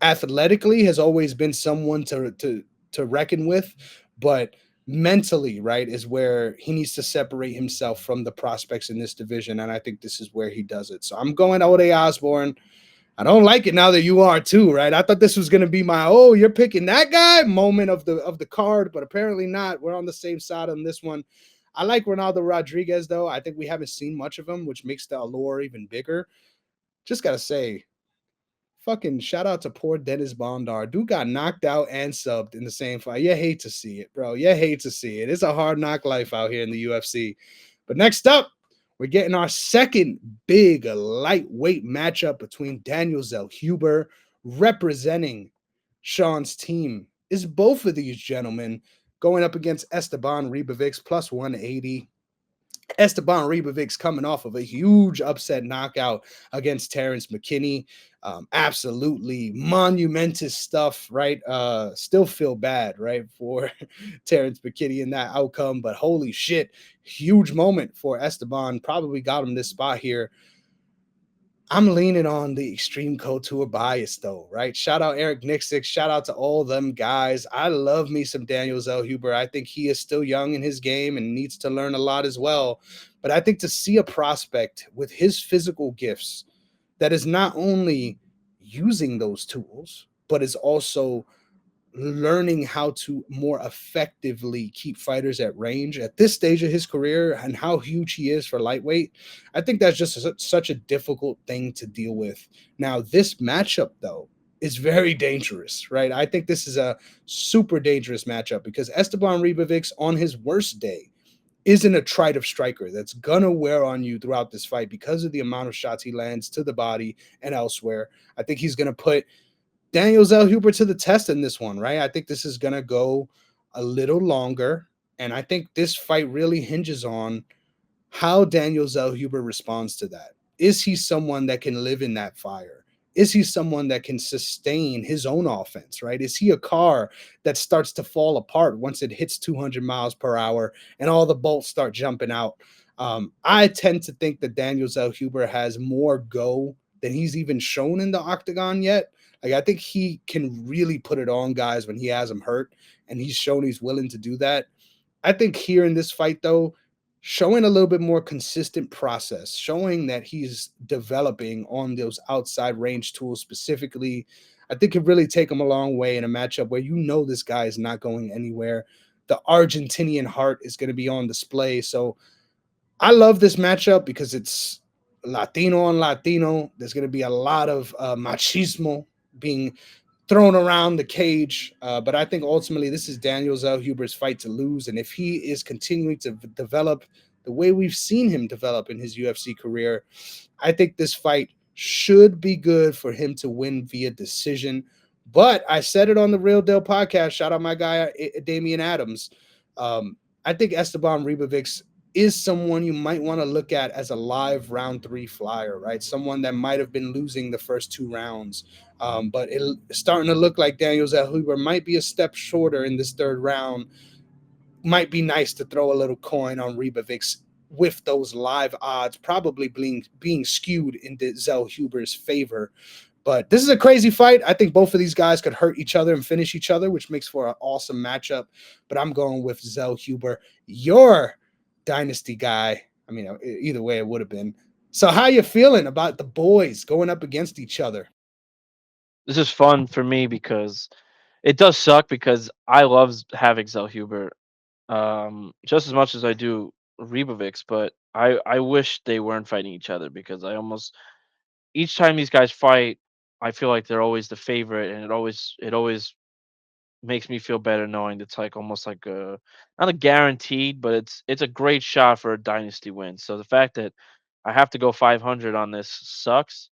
athletically has always been someone to reckon with, but mentally, right, is where he needs to separate himself from the prospects in this division, and I think this is where he does it. So I'm going Ode Osborne. I don't like it now that you are too, right? I thought this was gonna be my you're picking that guy moment of the card, but apparently not. We're on the same side on this one. I like Ronaldo Rodriguez though. I think we haven't seen much of him, which makes the allure even bigger. Just gotta say, fucking shout out to poor Dennis Bondar. Dude got knocked out and subbed in the same fight. You hate to see it, bro. You hate to see it. It's a hard knock life out here in the UFC. But next up, we're getting our second big lightweight matchup between Daniel Zellhuber representing Sean's team is both of these gentlemen going up against Esteban Ribovics plus 180. Esteban Ribovics coming off of a huge upset knockout against Terrence McKinney. Absolutely monumentous stuff, right? Still feel bad, right, for Terrence McKinney in that outcome, but holy shit, huge moment for Esteban. Probably got him this spot here. I'm leaning on the extreme couture bias though, right? Shout out Eric Nixick. Shout out to all them guys. I love me some Daniel Zellhuber. I think he is still young in his game and needs to learn a lot as well. But I think to see a prospect with his physical gifts that is not only using those tools, but is also learning how to more effectively keep fighters at range at this stage of his career and how huge he is for lightweight, I think that's just such a difficult thing to deal with. Now, this matchup, though, is very dangerous, right? I think this is a super dangerous matchup because Esteban Ribovics, on his worst day, isn't a trite of striker that's gonna wear on you throughout this fight because of the amount of shots he lands to the body and elsewhere. I think he's gonna put Daniel Zellhuber to the test in this one, right? I think this is going to go a little longer. And I think this fight really hinges on how Daniel Zellhuber responds to that. Is he someone that can live in that fire? Is he someone that can sustain his own offense, right? Is he a car that starts to fall apart once it hits 200 miles per hour and all the bolts start jumping out? I tend to think that Daniel Zellhuber has more go than he's even shown in the octagon yet. Like, I think he can really put it on guys when he has them hurt, and he's shown he's willing to do that. I think here in this fight, though, showing a little bit more consistent process, showing that he's developing on those outside range tools specifically, I think could really take him a long way in a matchup where you know this guy is not going anywhere. The Argentinian heart is going to be on display. So I love this matchup because it's Latino on Latino. There's going to be a lot of machismo being thrown around the cage. But I think ultimately this is Daniel Zellhuber's fight to lose. And if he is continuing to develop the way we've seen him develop in his UFC career, I think this fight should be good for him to win via decision. But I said it on the Real Deal podcast. Shout out my guy, Damian Adams. I think Esteban Ribovics is someone you might want to look at as a live round 3 flyer, right? Someone that might have been losing the first 2 rounds. But it's starting to look like Daniel Zellhuber might be a step shorter in this 3rd round. Might be nice to throw a little coin on Ribovics with those live odds probably being skewed into Zellhuber's favor. But this is a crazy fight. I think both of these guys could hurt each other and finish each other, which makes for an awesome matchup. But I'm going with Zellhuber, your Dynasty guy. I mean, either way, it would have been. So how you feeling about the boys going up against each other? This is fun for me because it does suck because I love having Zellhuber just as much as I do Ribovics, but I wish they weren't fighting each other because I almost each time these guys fight, I feel like they're always the favorite, and it always makes me feel better knowing it's like almost like a not a guaranteed, but it's a great shot for a dynasty win. So the fact that I have to go 500 on this sucks.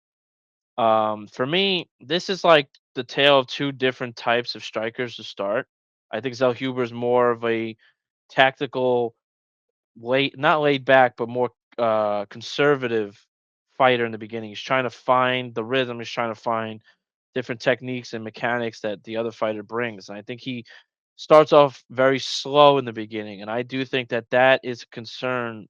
For me, this is like the tale of two different types of strikers to start. I think Zellhuber is more of a tactical, not laid back, but more conservative fighter in the beginning. He's trying to find the rhythm. He's trying to find different techniques and mechanics that the other fighter brings. And I think he starts off very slow in the beginning, and I do think that that is a concern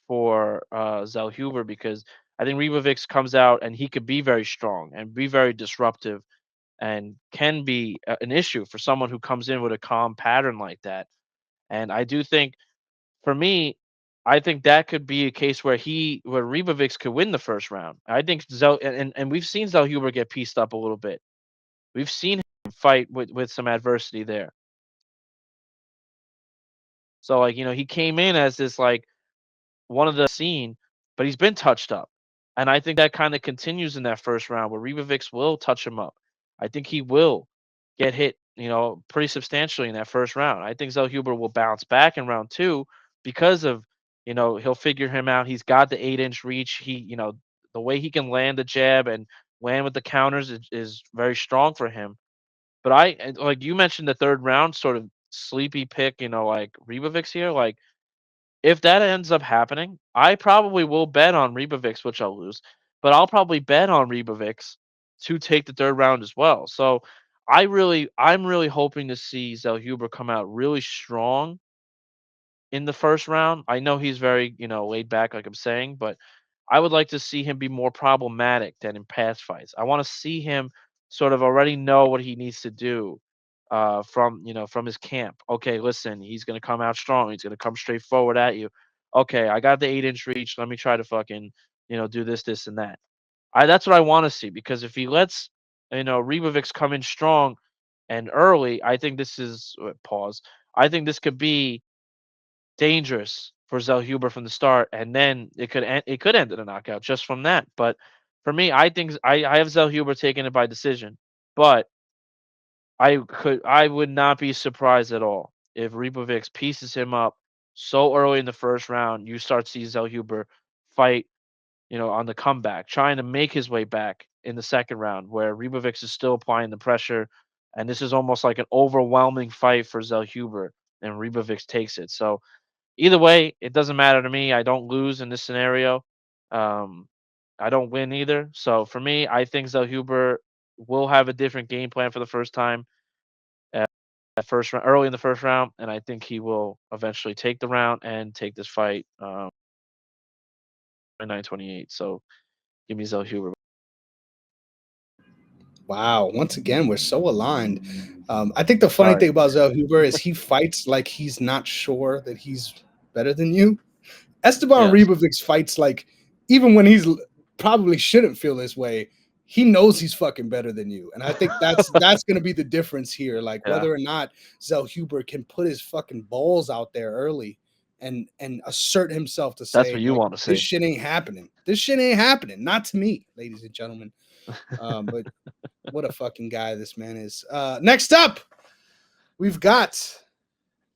for Zellhuber because I think Ribovics comes out and he could be very strong and be very disruptive and can be an issue for someone who comes in with a calm pattern like that. And I do think, for me, I think that could be a case where Ribovics could win the first round. I think and we've seen Zellhuber get pieced up a little bit. We've seen him fight with some adversity there. So like, he came in as this like one of the scene, but he's been touched up. And I think that kind of continues in that first round where Ribovics will touch him up. I think he will get hit, pretty substantially in that first round. I think Zellhuber will bounce back in round 2 because of, he'll figure him out. He's got the 8-inch reach. The way he can land the jab and land with the counters is very strong for him. But like you mentioned the third round sort of sleepy pick, like Ribovics here. Like if that ends up happening, I probably will bet on Ribovics, which I'll lose, but I'll probably bet on Ribovics to take the third round as well. So I'm really hoping to see Zellhuber come out really strong in the first round. I know he's very, laid back, like I'm saying, but I would like to see him be more problematic than in past fights. I want to see him sort of already know what he needs to do from his camp. Okay, listen, he's gonna come out strong. He's gonna come straight forward at you. Okay, I got the 8-inch reach. Let me try to fucking, do this, and that. That's what I want to see because if he lets, Ribovics come in strong and early, I think this is pause. I think this could be dangerous for Zellhuber from the start, and then it could end in a knockout just from that. But for me, I think I have Zellhuber taking it by decision, but I would not be surprised at all if Ribovics pieces him up so early in the first round. You start seeing Zellhuber fight, on the comeback, trying to make his way back in the second round, where Ribovics is still applying the pressure, and this is almost like an overwhelming fight for Zellhuber, and Ribovics takes it. So either way, it doesn't matter to me. I don't lose in this scenario. Um, I don't win either. So for me, I think Zellhuber will have a different game plan for the first time at first round, early in the first round, and I think he will eventually take the round and take this fight 928. So give me Zellhuber. Wow. Once again, we're so aligned. I think the funny Sorry. thing about Zellhuber is he fights like he's not sure that he's better than you. Esteban Yes, Ribovics fights like even when probably shouldn't feel this way, he knows he's fucking better than you. And I think that's going to be the difference here. Like yeah, whether or not Zellhuber can put his fucking balls out there early and assert himself to that's say what you like want to this see. shit ain't happening. This shit ain't happening. Not to me, ladies and gentlemen. But what a fucking guy this man is. Next up, we've got once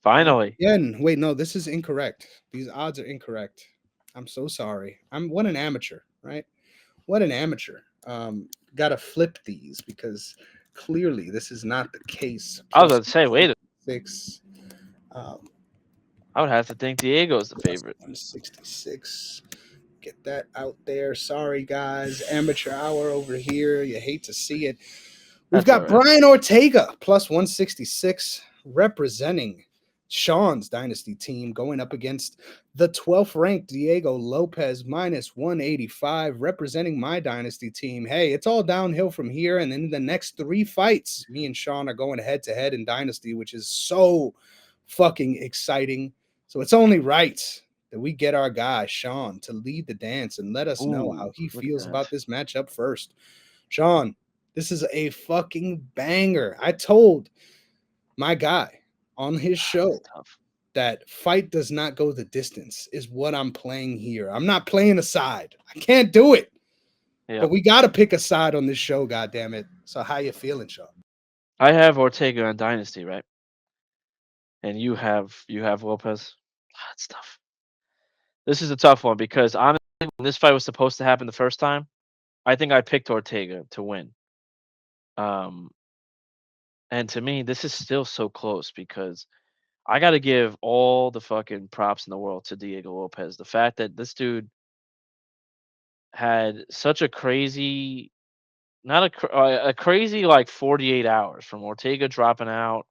Finally, again. Wait, no, this is incorrect. These odds are incorrect. I'm so sorry. I'm what an amateur, right? What an amateur. Gotta flip these because clearly this is not the case. I was Plus about to say, wait, 6, um, I would have to think Diego is the plus favorite. 166. Get that out there. Sorry, guys. Amateur hour over here. You hate to see it. We've That's all got right. Brian Ortega plus 166 representing Sean's Dynasty team going up against the 12th ranked Diego Lopez minus 185 representing my Dynasty team. Hey, it's all downhill from here. And in the next 3 fights, me and Sean are going head to head in Dynasty, which is so fucking exciting. So it's only right that we get our guy, Sean, to lead the dance and let us know how Ooh, he look at feels that. about this matchup first. Sean, this is a fucking banger. I told my guy on his It's show tough. that fight does not go the distance is what I'm playing here. I'm not playing a side. I can't do it. Yeah, But we got to pick a side on this show, god damn it. So how you feeling, Sean? I have Ortega on Dynasty, right? And you have Lopez. It's tough. This is a tough one because honestly, when this fight was supposed to happen the first time, I think I picked Ortega to win. Um, and to me, this is still so close because I got to give all the fucking props in the world to Diego Lopez. The fact that this dude had such a crazy, not a crazy like 48 hours from Ortega dropping out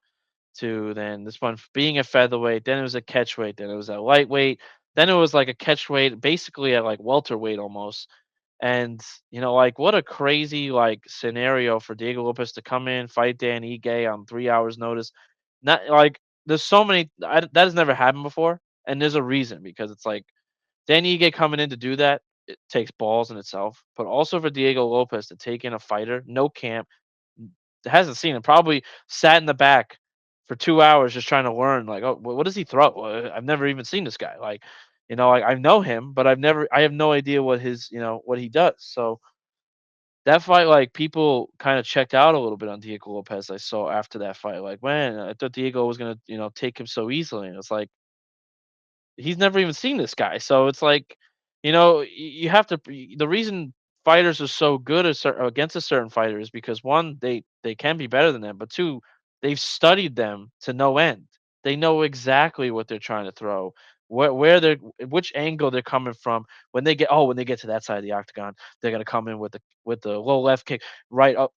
to then this one being a featherweight, then it was a catchweight, then it was a lightweight, then it was like a catchweight, basically at like welterweight almost. And like what a crazy like scenario for Diego Lopez to come in, fight Dan Ige on 3 hours notice. Not like there's so many that has never happened before, and there's a reason because it's like Dan Ige coming in to do that. It takes balls in itself, but also for Diego Lopez to take in a fighter, no camp, hasn't seen him, probably sat in the back for 2 hours just trying to learn, like, "Oh, what does he throw? I've never even seen this guy." Like, I know him, but I have no idea what what he does. So that fight, like, people kind of checked out a little bit on Diego Lopez. I saw after that fight, like, man, I thought Diego was gonna, take him so easily. And it's like he's never even seen this guy. So it's like, you have to. The reason fighters are so good against a certain fighter is because one, they can be better than them, but two, they've studied them to no end. They know exactly what they're trying to throw, where they're, which angle they're coming from. When they get to that side of the octagon, they're gonna come in with the low left kick, right up,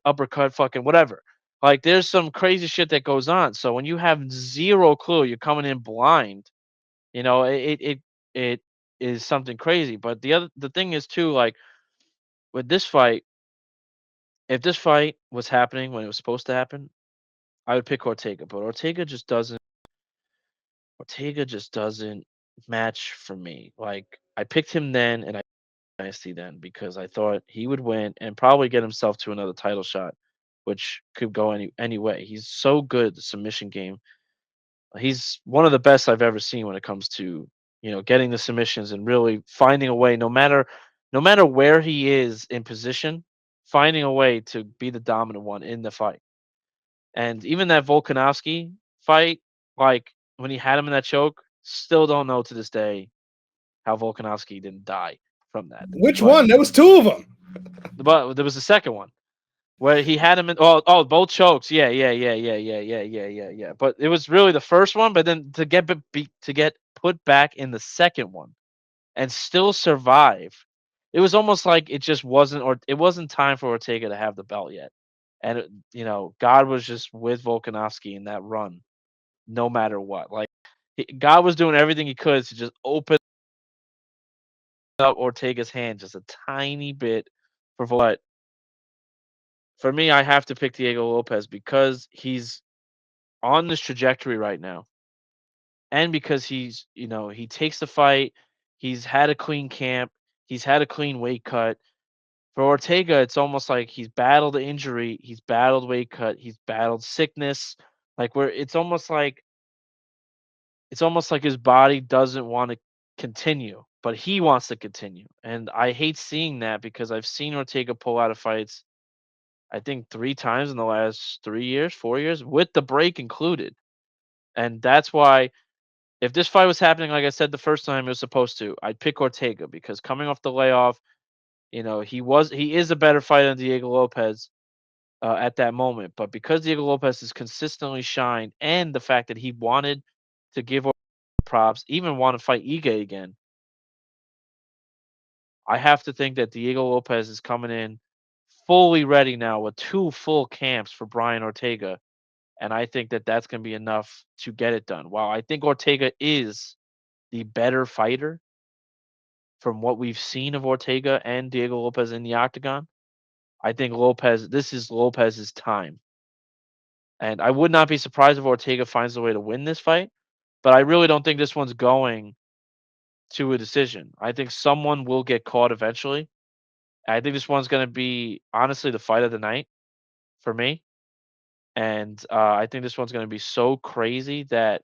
uppercut, fucking whatever. Like there's some crazy shit that goes on. So when you have zero clue, you're coming in blind. It is something crazy. But the thing is too, like with this fight, if this fight was happening when it was supposed to happen, I would pick Ortega. But Ortega just doesn't match for me. Like I picked him then, and I Dynasty then because I thought he would win and probably get himself to another title shot, which could go any way. He's so good at the submission game. He's one of the best I've ever seen when it comes to, getting the submissions and really finding a way, no matter where he is in position, finding a way to be the dominant one in the fight. And even that Volkanovski fight, like when he had him in that choke, still don't know to this day how Volkanovski didn't die from that. Which But one? There was two of them. there was a second one where he had him in both chokes. Yeah, yeah, yeah, yeah, yeah, yeah, yeah, yeah, yeah. But it was really the first one, but then to get put back in the second one and still survive. It was almost like it just wasn't, or it wasn't time for Ortega to have the belt yet. And God was just with Volkanovski in that run, no matter what. Like God was doing everything he could to just open up Ortega's hand just a tiny bit for me, I have to pick Diego Lopez because he's on this trajectory right now, and because he takes the fight, he's had a clean camp, he's had a clean weight cut. For Ortega, it's almost like he's battled the injury, he's battled weight cut, he's battled sickness, like where it's almost like his body doesn't want to continue, but he wants to continue, and I hate seeing that because I've seen Ortega pull out of fights I think 3 times in the last 3 years, 4 years, with the break included. And that's why if this fight was happening, like I said the first time it was supposed to, I'd pick Ortega because coming off the layoff, he is a better fighter than Diego Lopez at that moment. But because Diego Lopez has consistently shined, and the fact that he wanted to give Ortega props, even want to fight Ige again, I have to think that Diego Lopez is coming in fully ready now with 2 full camps for Brian Ortega. And I think that that's going to be enough to get it done. While I think Ortega is the better fighter from what we've seen of Ortega and Diego Lopez in the octagon, I think this is Lopez's time. And I would not be surprised if Ortega finds a way to win this fight, but I really don't think this one's going to a decision. I think someone will get caught eventually. I think this one's going to be honestly the fight of the night for me. And I think this one's going to be so crazy that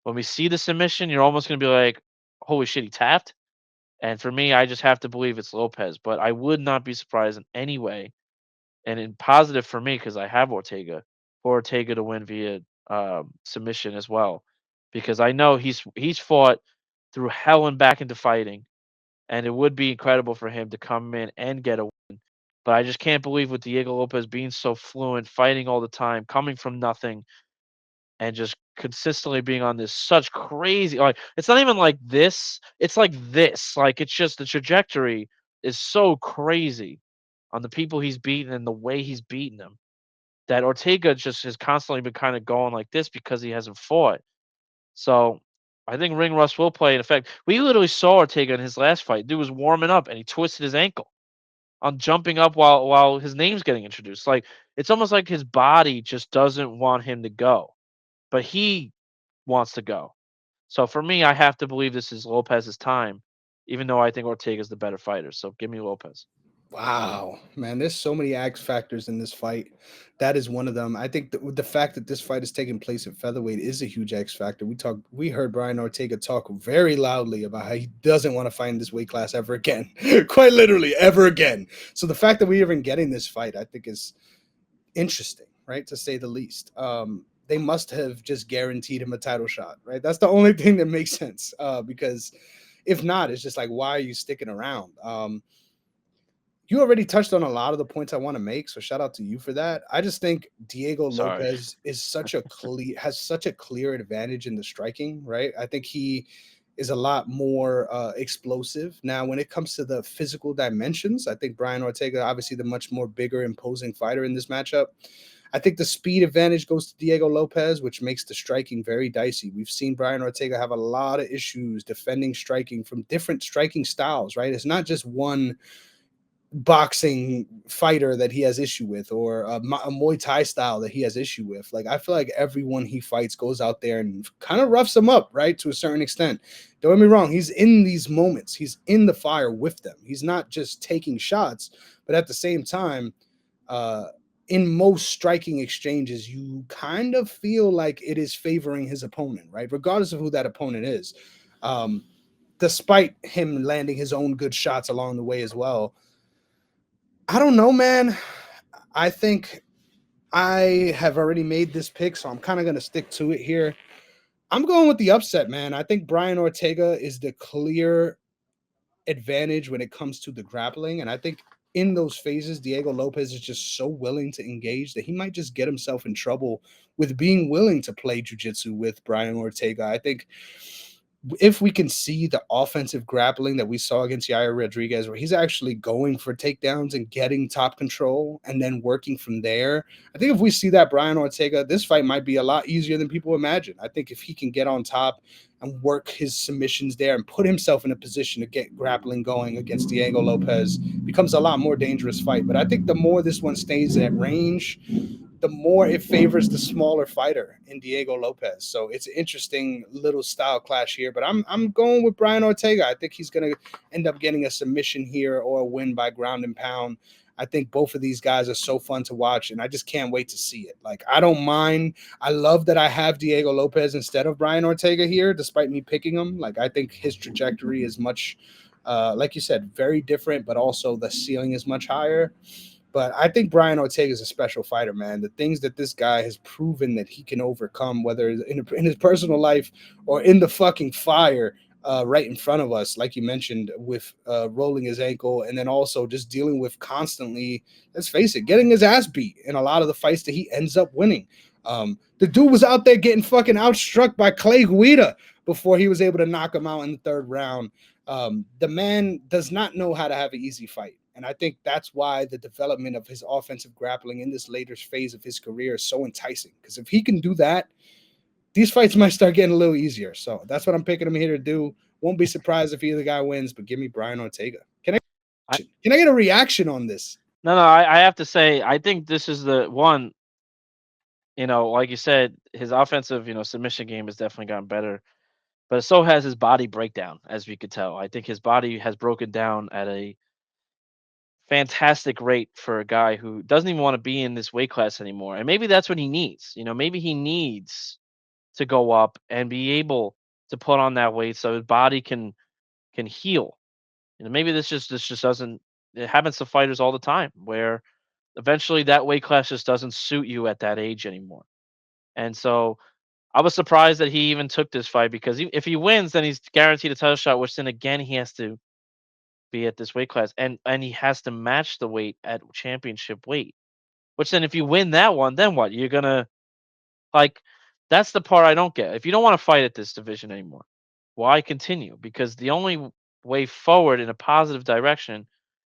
when we see the submission, you're almost gonna be like, "Holy shit, he tapped." And for me, I just have to believe it's Lopez, but I would not be surprised in any way, and in positive for me because I have Ortega, for Ortega to win via submission as well, because I know he's fought through hell and back into fighting, and it would be incredible for him to come in and get a win. But I just can't believe with Diego Lopez being so fluent, fighting all the time, coming from nothing, and just consistently being on this such crazy, like it's not even like this, it's like this. Like it's just the trajectory is so crazy on the people he's beaten and the way he's beaten them that Ortega just has constantly been kind of going like this because he hasn't fought. So I think ring rust will play in effect. We literally saw Ortega in his last fight. Dude was warming up and he twisted his ankle on jumping up while his name's getting introduced. Like it's almost like his body just doesn't want him to go, but he wants to go. So for me, I have to believe this is Lopez's time, even though I think Ortega's the better fighter. So give me Lopez. Wow, man, there's so many X factors in this fight. That is one of them. I think the fact that this fight is taking place at featherweight is a huge X factor. We heard Brian Ortega talk very loudly about how he doesn't want to fight in this weight class ever again, quite literally ever again. So the fact that we're even getting this fight, I think, is interesting, right, to say the least. They must have just guaranteed him a title shot, right? That's the only thing that makes sense. Because if not, it's just like, why are you sticking around? you already touched on a lot of the points I want to make, so shout out to you for that. I just think Diego Sorry. Lopez is such a clear has such a clear advantage in the striking, right? I think he is a lot more explosive. Now, when it comes to the physical dimensions, I think Brian Ortega, obviously the much more bigger, imposing fighter in this matchup. I think the speed advantage goes to Diego Lopez, which makes the striking very dicey. We've seen Brian Ortega have a lot of issues defending striking from different striking styles, right? It's not just one boxing fighter that he has issue with, or a Muay Thai style that he has issue with. Like, I feel like everyone he fights goes out there and kind of roughs him up, right? To a certain extent. Don't get me wrong. He's in these moments. He's in the fire with them. He's not just taking shots, but at the same time, uh, in most striking exchanges, you kind of feel like it is favoring his opponent, right? Regardless of who that opponent is. Um, Despite him landing his own good shots along the way as well. I don't know, man. I think I have already made this pick, so I'm kind of going to stick to it here. I'm going with the upset, man. I think Brian Ortega is the clear advantage when it comes to the grappling. And I think in those phases, Diego Lopez is just so willing to engage that he might just get himself in trouble with being willing to play jujitsu with Brian Ortega. I think if we can see the offensive grappling that we saw against Yair Rodriguez, where he's actually going for takedowns and getting top control and then working from there, I think if we see that Brian Ortega, this fight might be a lot easier than people imagine. I think if he can get on top and work his submissions there and put himself in a position to get grappling going against Diego Lopez, becomes a lot more dangerous fight. But I think the more this one stays at range, the more it favors the smaller fighter in Diego Lopez. So it's an interesting little style clash here. But I'm going with Brian Ortega. I think he's going to end up getting a submission here or a win by ground and pound. I think both of these guys are so fun to watch, and I just can't wait to see it. Like, I don't mind. I love that I have Diego Lopez instead of Brian Ortega here, despite me picking him. Like, I think his trajectory is much, like you said, very different, but also the ceiling is much higher. But I think Brian Ortega is a special fighter, man. The things that this guy has proven that he can overcome, whether in his personal life or in the fucking fire right in front of us, like you mentioned, with rolling his ankle, and then also just dealing with constantly, let's face it, getting his ass beat in a lot of the fights that he ends up winning. The dude was out there getting fucking outstruck by Clay Guida before he was able to knock him out in the third round. The man does not know how to have an easy fight. And I think that's why the development of his offensive grappling in this later phase of his career is so enticing. Because if he can do that, these fights might start getting a little easier. So that's what I'm picking him here to do. Won't be surprised if either guy wins, but give me Brian Ortega. I, Can I get a reaction on this? no, I have to say, I think this is the one. Like you said, his offensive, submission game has definitely gotten better, but so has his body breakdown, as we could tell. I think his body has broken down at a fantastic rate for a guy who doesn't even want to be in this weight class anymore. And maybe that's what he needs. Maybe he needs to go up and be able to put on that weight so his body can heal. Maybe this just doesn't, it happens to fighters all the time where eventually that weight class just doesn't suit you at that age anymore. And so I was surprised that he even took this fight because if he wins, then he's guaranteed a title shot, which then again he has to be at this weight class, and he has to match the weight at championship weight. Which then, if you win that one, then what? You're gonna like that's the part I don't get. If you don't want to fight at this division anymore, why continue? Because the only way forward in a positive direction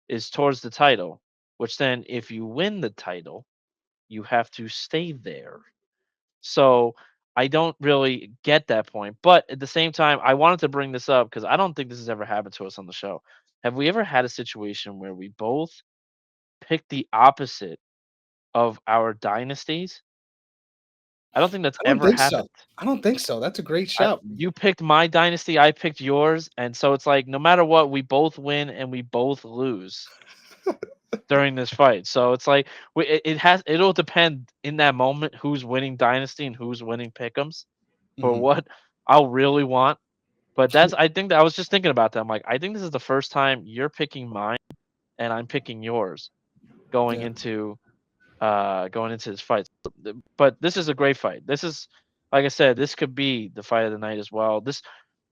is towards the title. Which then, if you win the title, you have to stay there. So I don't really get that point. But at the same time, I wanted to bring this up because I don't think this has ever happened to us on the show. Have we ever had a situation where we both picked the opposite of our dynasties? I don't think that's I don't ever think so. happened. I don't think so. That's a great I, shout. you picked my dynasty, I picked yours, and so it's like no matter what, we both win and we both lose during this fight. So it's like it'll depend in that moment who's winning dynasty and who's winning pick'ems for Mhm. what I'll really want. But I think that I was just thinking about that. I'm like, I think this is the first time you're picking mine and I'm picking yours going Yeah. into this fight. But this is a great fight. This is like I said, this could be the fight of the night as well. This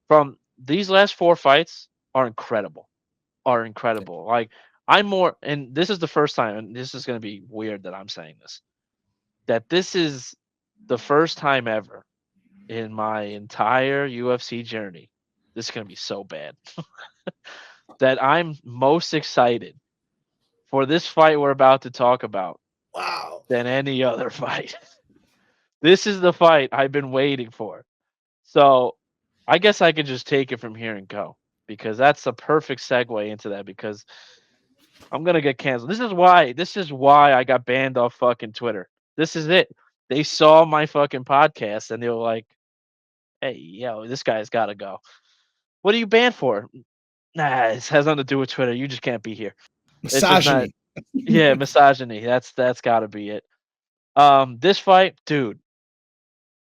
from these last four fights are incredible. Are incredible. Like I'm more, and this is the first time, and this is going to be weird that I'm saying this, that this is the first time ever in my entire UFC journey. This is going to be so bad that I'm most excited for this fight we're about to talk about Wow. than any other fight. This is the fight I've been waiting for. So I guess I could just take it from here and go because that's a perfect segue into that because I'm gonna get canceled. This is why I got banned off fucking Twitter. This is it. They saw my fucking podcast and they were like, "Hey, yo, this guy's got to go." What are you banned for? Nah, this has nothing to do with Twitter. You just can't be here. It's just not. Misogyny. Yeah, misogyny. That's got to be it. This fight, dude,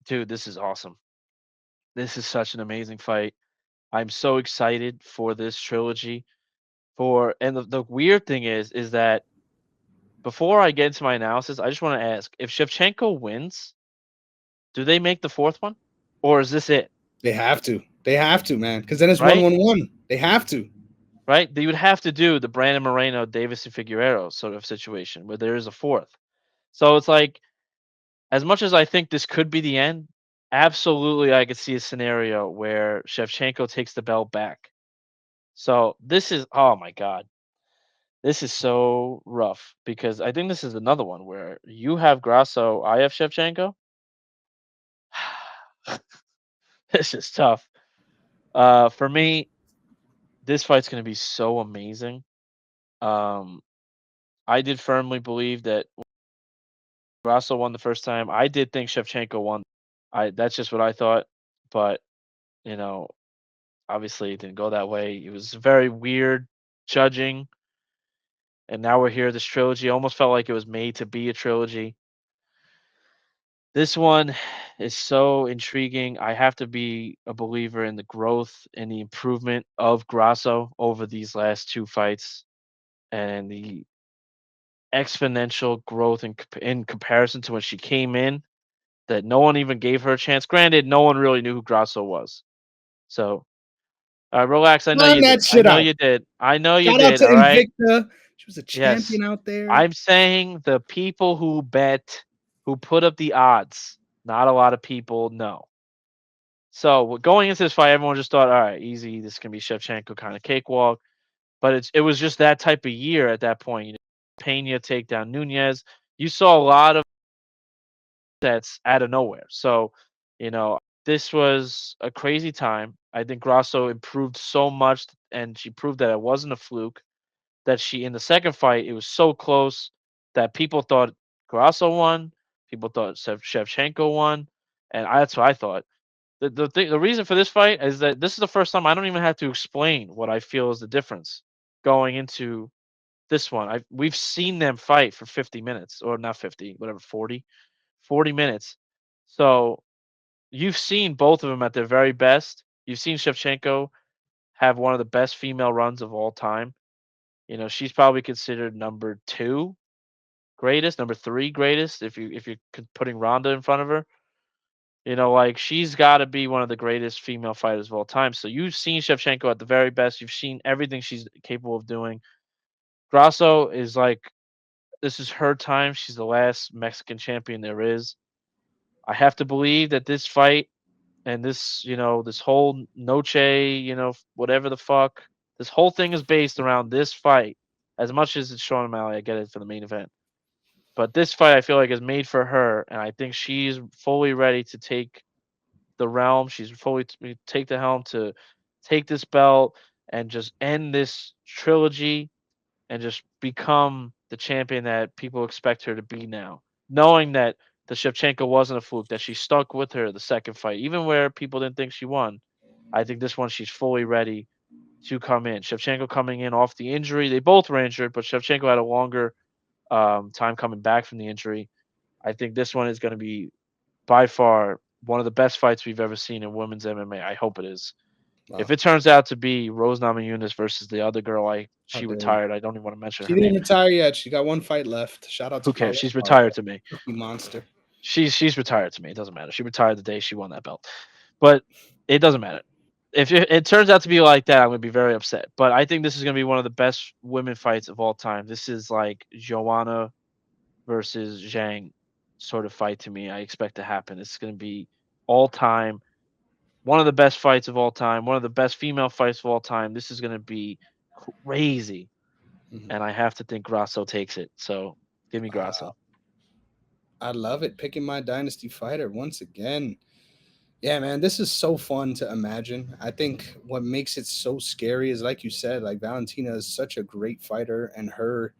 this is awesome. This is such an amazing fight. I'm so excited for this trilogy. And the weird thing is that before I get into my analysis, I just want to ask if Shevchenko wins, do they make the fourth one, or is this it? They have to. They have to, man. Because then it's Right, 1-1-1. They have to. right. They would have to do the Brandon Moreno, Davis, and Figueroa sort of situation where there is a fourth. So it's like, as much as I think this could be the end, absolutely I could see a scenario where Shevchenko takes the belt back. So this is, oh my god, this is so rough because I think this is another one where you have Grasso, I have Shevchenko. This is tough. For me, this fight's going to be so amazing. Um, I did firmly believe that Grasso won the first time. I did think Shevchenko won. That's just what I thought, but you know, obviously it didn't go that way. It was very weird judging, and now we're here. This trilogy almost felt like it was made to be a trilogy. This one is so intriguing. I have to be a believer in the growth and the improvement of Grasso over these last two fights and the exponential growth in comparison to when she came in that no one even gave her a chance. Granted, no one really knew who Grasso was. So, relax. I know Run you did. that I shit know out. you did. I know you Shout out did. to All right. Invicta. She was a Yes. champion out there. I'm saying the people who bet, who put up the odds, not a lot of people know. So going into this fight, everyone just thought, all right, easy. This can be Shevchenko kind of cakewalk. But it was just that type of year at that point. Pena take down Nunez. You saw a lot of that's out of nowhere. So, you know, this was a crazy time. I think Grasso improved so much, and she proved that it wasn't a fluke. That she in the second fight, it was so close that people thought Grasso won. People thought Shevchenko won, and that's what I thought. The reason for this fight is that this is the first time I don't even have to explain what I feel is the difference going into this one. We've seen them fight for 50 minutes or not 50, whatever, 40 minutes. So you've seen both of them at their very best. You've seen Shevchenko have one of the best female runs of all time. You know, she's probably considered number 2 greatest, number 3 greatest if you're putting Ronda in front of her. You know, like she's got to be one of the greatest female fighters of all time. So you've seen Shevchenko at the very best. You've seen everything she's capable of doing. Grasso is like this is her time. She's the last Mexican champion there is. I have to believe that this fight and this, this whole Noche, whatever the fuck, this whole thing is based around this fight. As much as it's Sean O'Malley, I get it for the main event. But this fight, I feel like, is made for her, and I think she's fully ready to take the realm. She's fully take the helm to take this belt and just end this trilogy and just become the champion that people expect her to be now. Knowing that the Shevchenko wasn't a fluke, that she stuck with her the second fight, even where people didn't think she won. I think this one she's fully ready to come in. Shevchenko coming in off the injury. They both were injured, but Shevchenko had a longer time coming back from the injury. I think this one is going to be by far one of the best fights we've ever seen in women's MMA. I hope it is. Wow. If it turns out to be Rose Namajunas versus the other girl, How she dare you. retired. I don't even want to mention She her didn't name. retire yet. She got one fight left. Shout out to Who cares? Paulo She's Costa, retired to me. Cookie Monster. She's retired to me. It doesn't matter. She retired the day she won that belt. But it doesn't matter. if it turns out to be like that, I'm gonna be very upset. But I think this is gonna be one of the best women fights of all time. This is like Joanna versus Zhang sort of fight to me. I expect to happen. It's gonna be all time, one of the best fights of all time, one of the best female fights of all time. This is gonna be crazy, Mhm. and I have to think Grasso takes it. So give me Uh, Grasso. I love it. Picking my dynasty fighter once again. Yeah, man, this is so fun to imagine. I think what makes it so scary is, like you said, like Valentina is such a great fighter, and her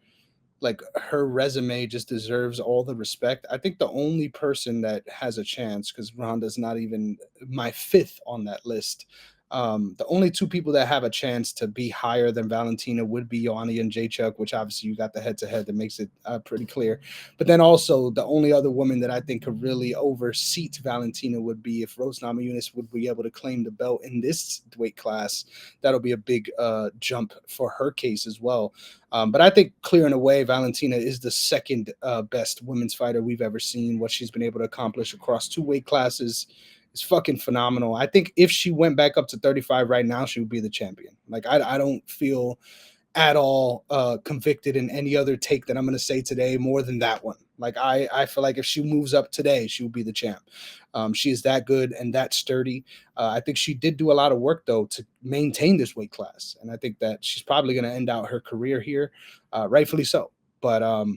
resume just deserves all the respect. I think the only person that has a chance, because Ronda's not even my fifth on that list. The only two people that have a chance to be higher than Valentina would be Joanna and Jacek, which obviously you got the head to head that makes it pretty clear. But then also the only other woman that I think could really overseat Valentina would be if Rose Namajunas would be able to claim the belt in this weight class. That'll be a big jump for her case as well. But I think clear and away, Valentina is the second best women's fighter we've ever seen. What she's been able to accomplish across two weight classes is fucking phenomenal. I think if she went back up to 35 right now, she would be the champion. Like, I don't feel at all convicted in any other take that I'm going to say today more than that one. Like, I feel like if she moves up today, she will be the champ. She is that good and that sturdy. I think she did do a lot of work though to maintain this weight class, and I think that she's probably going to end out her career here, rightfully so. But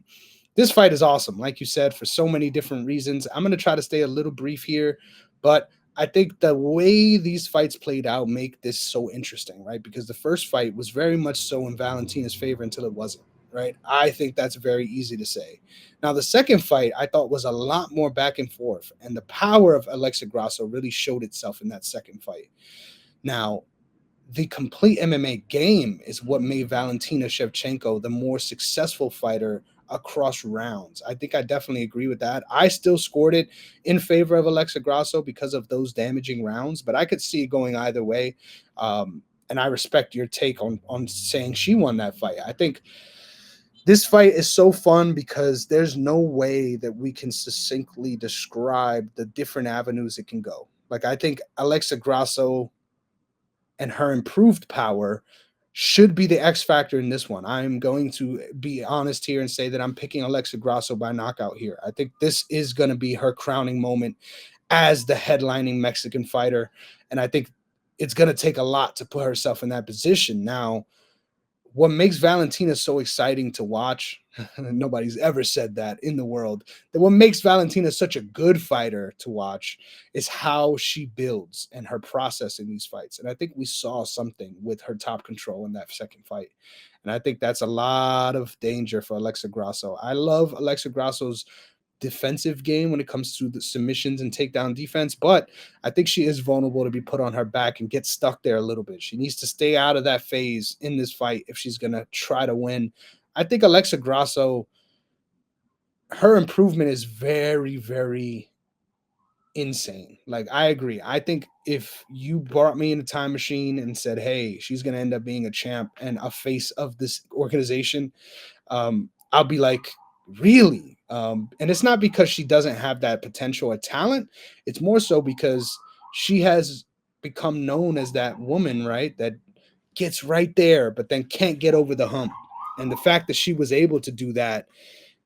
this fight is awesome, like you said, for so many different reasons. I'm going to try to stay a little brief here, but I think the way these fights played out make this so interesting, right? Because the first fight was very much so in Valentina's favor until it wasn't, right? I think that's very easy to say. Now, the second fight I thought was a lot more back and forth, and the power of Alexa Grasso really showed itself in that second fight. Now, the complete MMA game is what made Valentina Shevchenko the more successful fighter across rounds. I think I definitely agree with that. I still scored it in favor of Alexa Grasso because of those damaging rounds, but I could see it going either way. And I respect your take on saying she won that fight. I think this fight is so fun because there's no way that we can succinctly describe the different avenues it can go. Like, I think Alexa Grasso and her improved power should be the X factor in this one. I'm going to be honest here and say that I'm picking Alexa Grasso by knockout here. I think this is going to be her crowning moment as the headlining Mexican fighter. And I think it's going to take a lot to put herself in that position. Now, what makes Valentina so exciting to watch, nobody's ever said that in the world, that what makes Valentina such a good fighter to watch is how she builds and her process in these fights. And I think we saw something with her top control in that second fight. And I think that's a lot of danger for Alexa Grasso. I love Alexa Grasso's defensive game when it comes to the submissions and takedown defense, but I think she is vulnerable to be put on her back and get stuck there a little bit. She needs to stay out of that phase in this fight if she's going to try to win. I think Alexa Grasso, her improvement is very, very insane. Like, I agree. I think if you brought me in a time machine and said, hey, she's going to end up being a champ and a face of this organization, I'll be like, really? And it's not because she doesn't have that potential or talent. It's more so because she has become known as that woman, right? That gets right there, but then can't get over the hump. And the fact that she was able to do that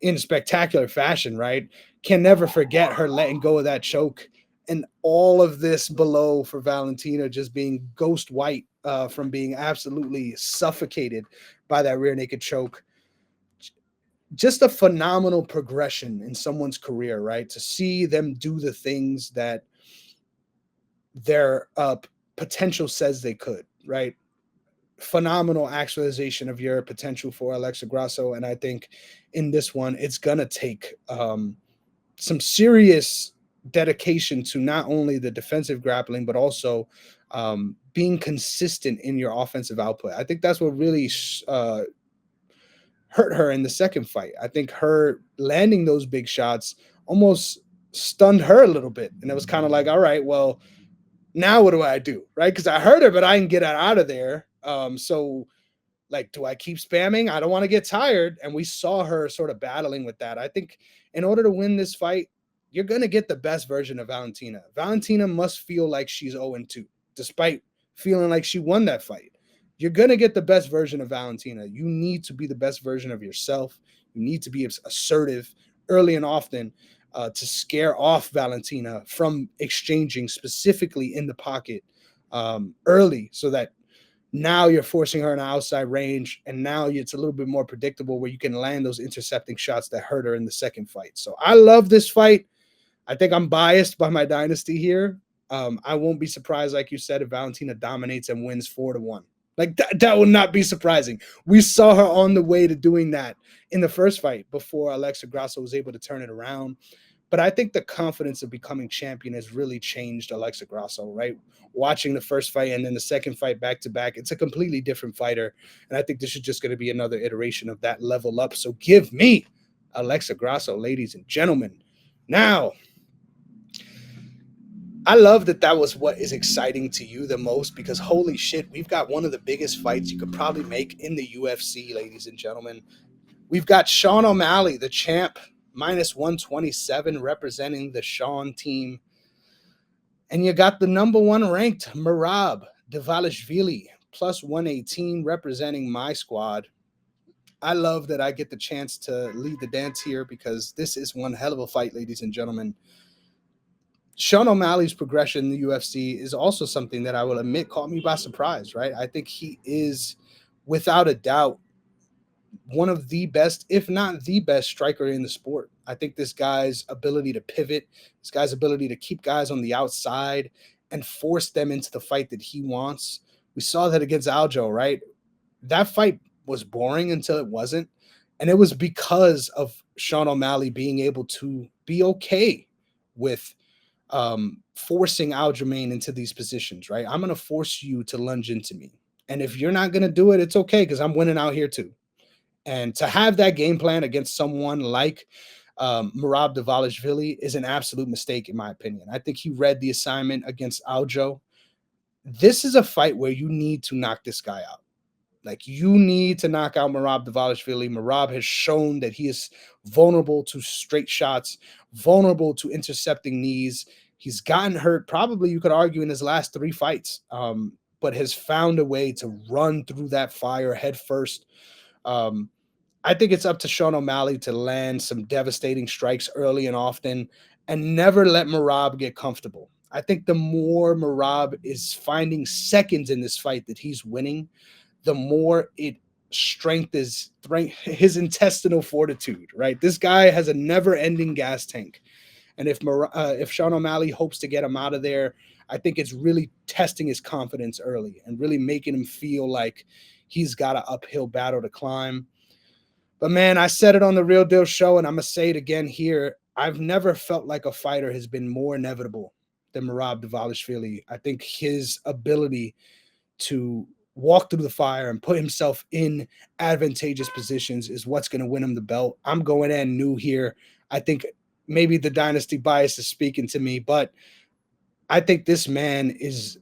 in spectacular fashion, right? Can never forget her letting go of that choke and all of this below for Valentina just being ghost white from being absolutely suffocated by that rear naked choke. Just a phenomenal progression in someone's career, right? To see them do the things that their potential says they could, right? Phenomenal actualization of your potential for Alexa Grasso. And I think in this one, it's going to take some serious dedication to not only the defensive grappling, but also being consistent in your offensive output. I think that's what really hurt her in the second fight. I think her landing those big shots almost stunned her a little bit. And it was kind of like, all right, well, now what do I do? Right? Because I heard her, but I can get her out of there. So, like, do I keep spamming? I don't want to get tired. And we saw her sort of battling with that. I think in order to win this fight, you're going to get the best version of Valentina. Valentina must feel like she's 0-2, despite feeling like she won that fight. You're going to get the best version of Valentina. You need to be the best version of yourself. You need to be assertive early and often to scare off Valentina from exchanging specifically in the pocket early, so that now you're forcing her in the outside range, and now it's a little bit more predictable where you can land those intercepting shots that hurt her in the second fight. So I love this fight. I think I'm biased by my dynasty here. I won't be surprised, like you said, if Valentina dominates and wins 4-1. Like that will not be surprising. We saw her on the way to doing that in the first fight before Alexa Grasso was able to turn it around. But I think the confidence of becoming champion has really changed Alexa Grasso, right? Watching the first fight and then the second fight back to back, it's a completely different fighter. And I think this is just going to be another iteration of that level up. So give me Alexa Grasso, ladies and gentlemen. Now, I love that was what is exciting to you the most, because holy shit, we've got one of the biggest fights you could probably make in the UFC, ladies and gentlemen. We've got Sean O'Malley, the champ, minus 127, representing the Sean team. And you got the number one ranked Merav Dvalishvili, plus 118, representing my squad. I love that I get the chance to lead the dance here, because this is one hell of a fight, ladies and gentlemen. Sean O'Malley's progression in the UFC is also something that I will admit caught me by surprise, right? I think he is, without a doubt, one of the best, if not the best, striker in the sport. I think this guy's ability to pivot, this guy's ability to keep guys on the outside and force them into the fight that he wants. We saw that against Aljo, right? That fight was boring until it wasn't. And it was because of Sean O'Malley being able to be okay with forcing Aljamain into these positions, right? I'm going to force you to lunge into me. And if you're not going to do it, it's okay, because I'm winning out here too. And to have that game plan against someone like Merav Dvalishvili is an absolute mistake, in my opinion. I think he read the assignment against Aljo. This is a fight where you need to knock this guy out. Like, you need to knock out Merav Dvalishvili. Merav has shown that he is vulnerable to straight shots, vulnerable to intercepting knees. He's gotten hurt, probably you could argue, in his last 3 fights, but has found a way to run through that fire head first. I think it's up to Sean O'Malley to land some devastating strikes early and often and never let Merav get comfortable. I think the more Merav is finding seconds in this fight that he's winning, the more it strengthens his intestinal fortitude, right? This guy has a never-ending gas tank. And if Sean O'Malley hopes to get him out of there, I think it's really testing his confidence early and really making him feel like he's got an uphill battle to climb. But man, I said it on the Real Deal show, and I'm going to say it again here. I've never felt like a fighter has been more inevitable than Merav Dvalishvili. I think his ability to walk through the fire and put himself in advantageous positions is what's going to win him the belt. I'm going in new here. I think maybe the dynasty bias is speaking to me, but I think this man is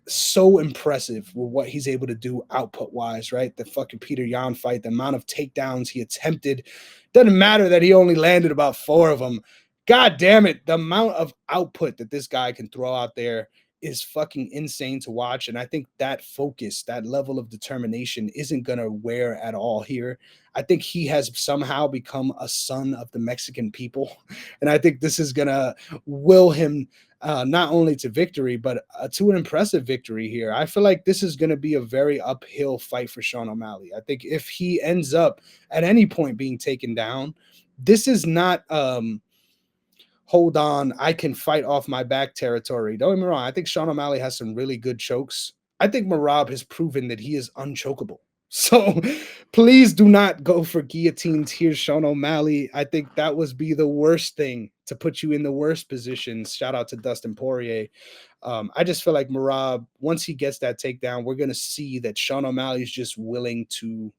so impressive with what he's able to do output-wise, right? The fucking Peter Yan fight, the amount of takedowns he attempted. Doesn't matter that he only landed about 4 of them. God damn it, the amount of output that this guy can throw out there is fucking insane to watch. And I think that focus, that level of determination isn't going to wear at all here. I think he has somehow become a son of the Mexican people. And I think this is going to will him not only to victory, but to an impressive victory here. I feel like this is going to be a very uphill fight for Sean O'Malley. I think if he ends up at any point being taken down, this is not hold on, I can fight off my back territory. Don't get me wrong. I think Sean O'Malley has some really good chokes. I think Merav has proven that he is unchokeable. So please do not go for guillotines here, Sean O'Malley. I think that would be the worst thing to put you in the worst positions. Shout out to Dustin Poirier. I just feel like Merav, once he gets that takedown, we're going to see that Sean O'Malley is just willing to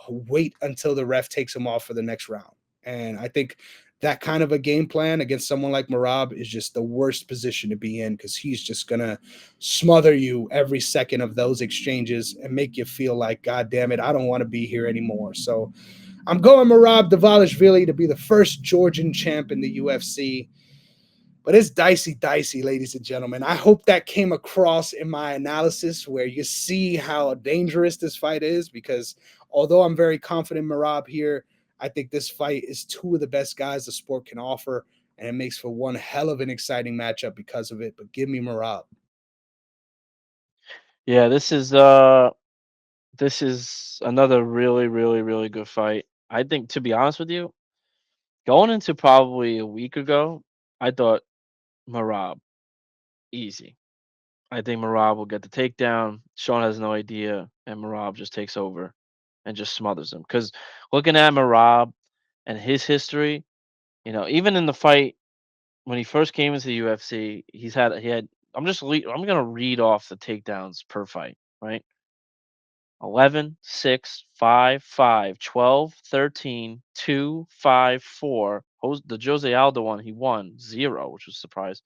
wait until the ref takes him off for the next round. And I think that kind of a game plan against someone like Merav is just the worst position to be in, because he's just going to smother you every second of those exchanges and make you feel like, God damn it, I don't want to be here anymore. So I'm going Merav Dvalishvili to be the first Georgian champ in the UFC. But it's dicey, ladies and gentlemen. I hope that came across in my analysis where you see how dangerous this fight is, because although I'm very confident in Merav here, I think this fight is two of the best guys the sport can offer, and it makes for one hell of an exciting matchup because of it. But give me Merav. Yeah, this is another really, really, really good fight. I think, to be honest with you, going into probably a week ago, I thought Marab easy. I think Marab will get the takedown. Sean has no idea, and Marab just takes over and just smothers him. Because looking at Marab and his history, even in the fight when he first came into the UFC, he had. I'm gonna read off the takedowns per fight, right? 11, 6, 5, 5, 12, 13, 2, 5, 4. The Jose Aldo one, he won 0, which was a surprise.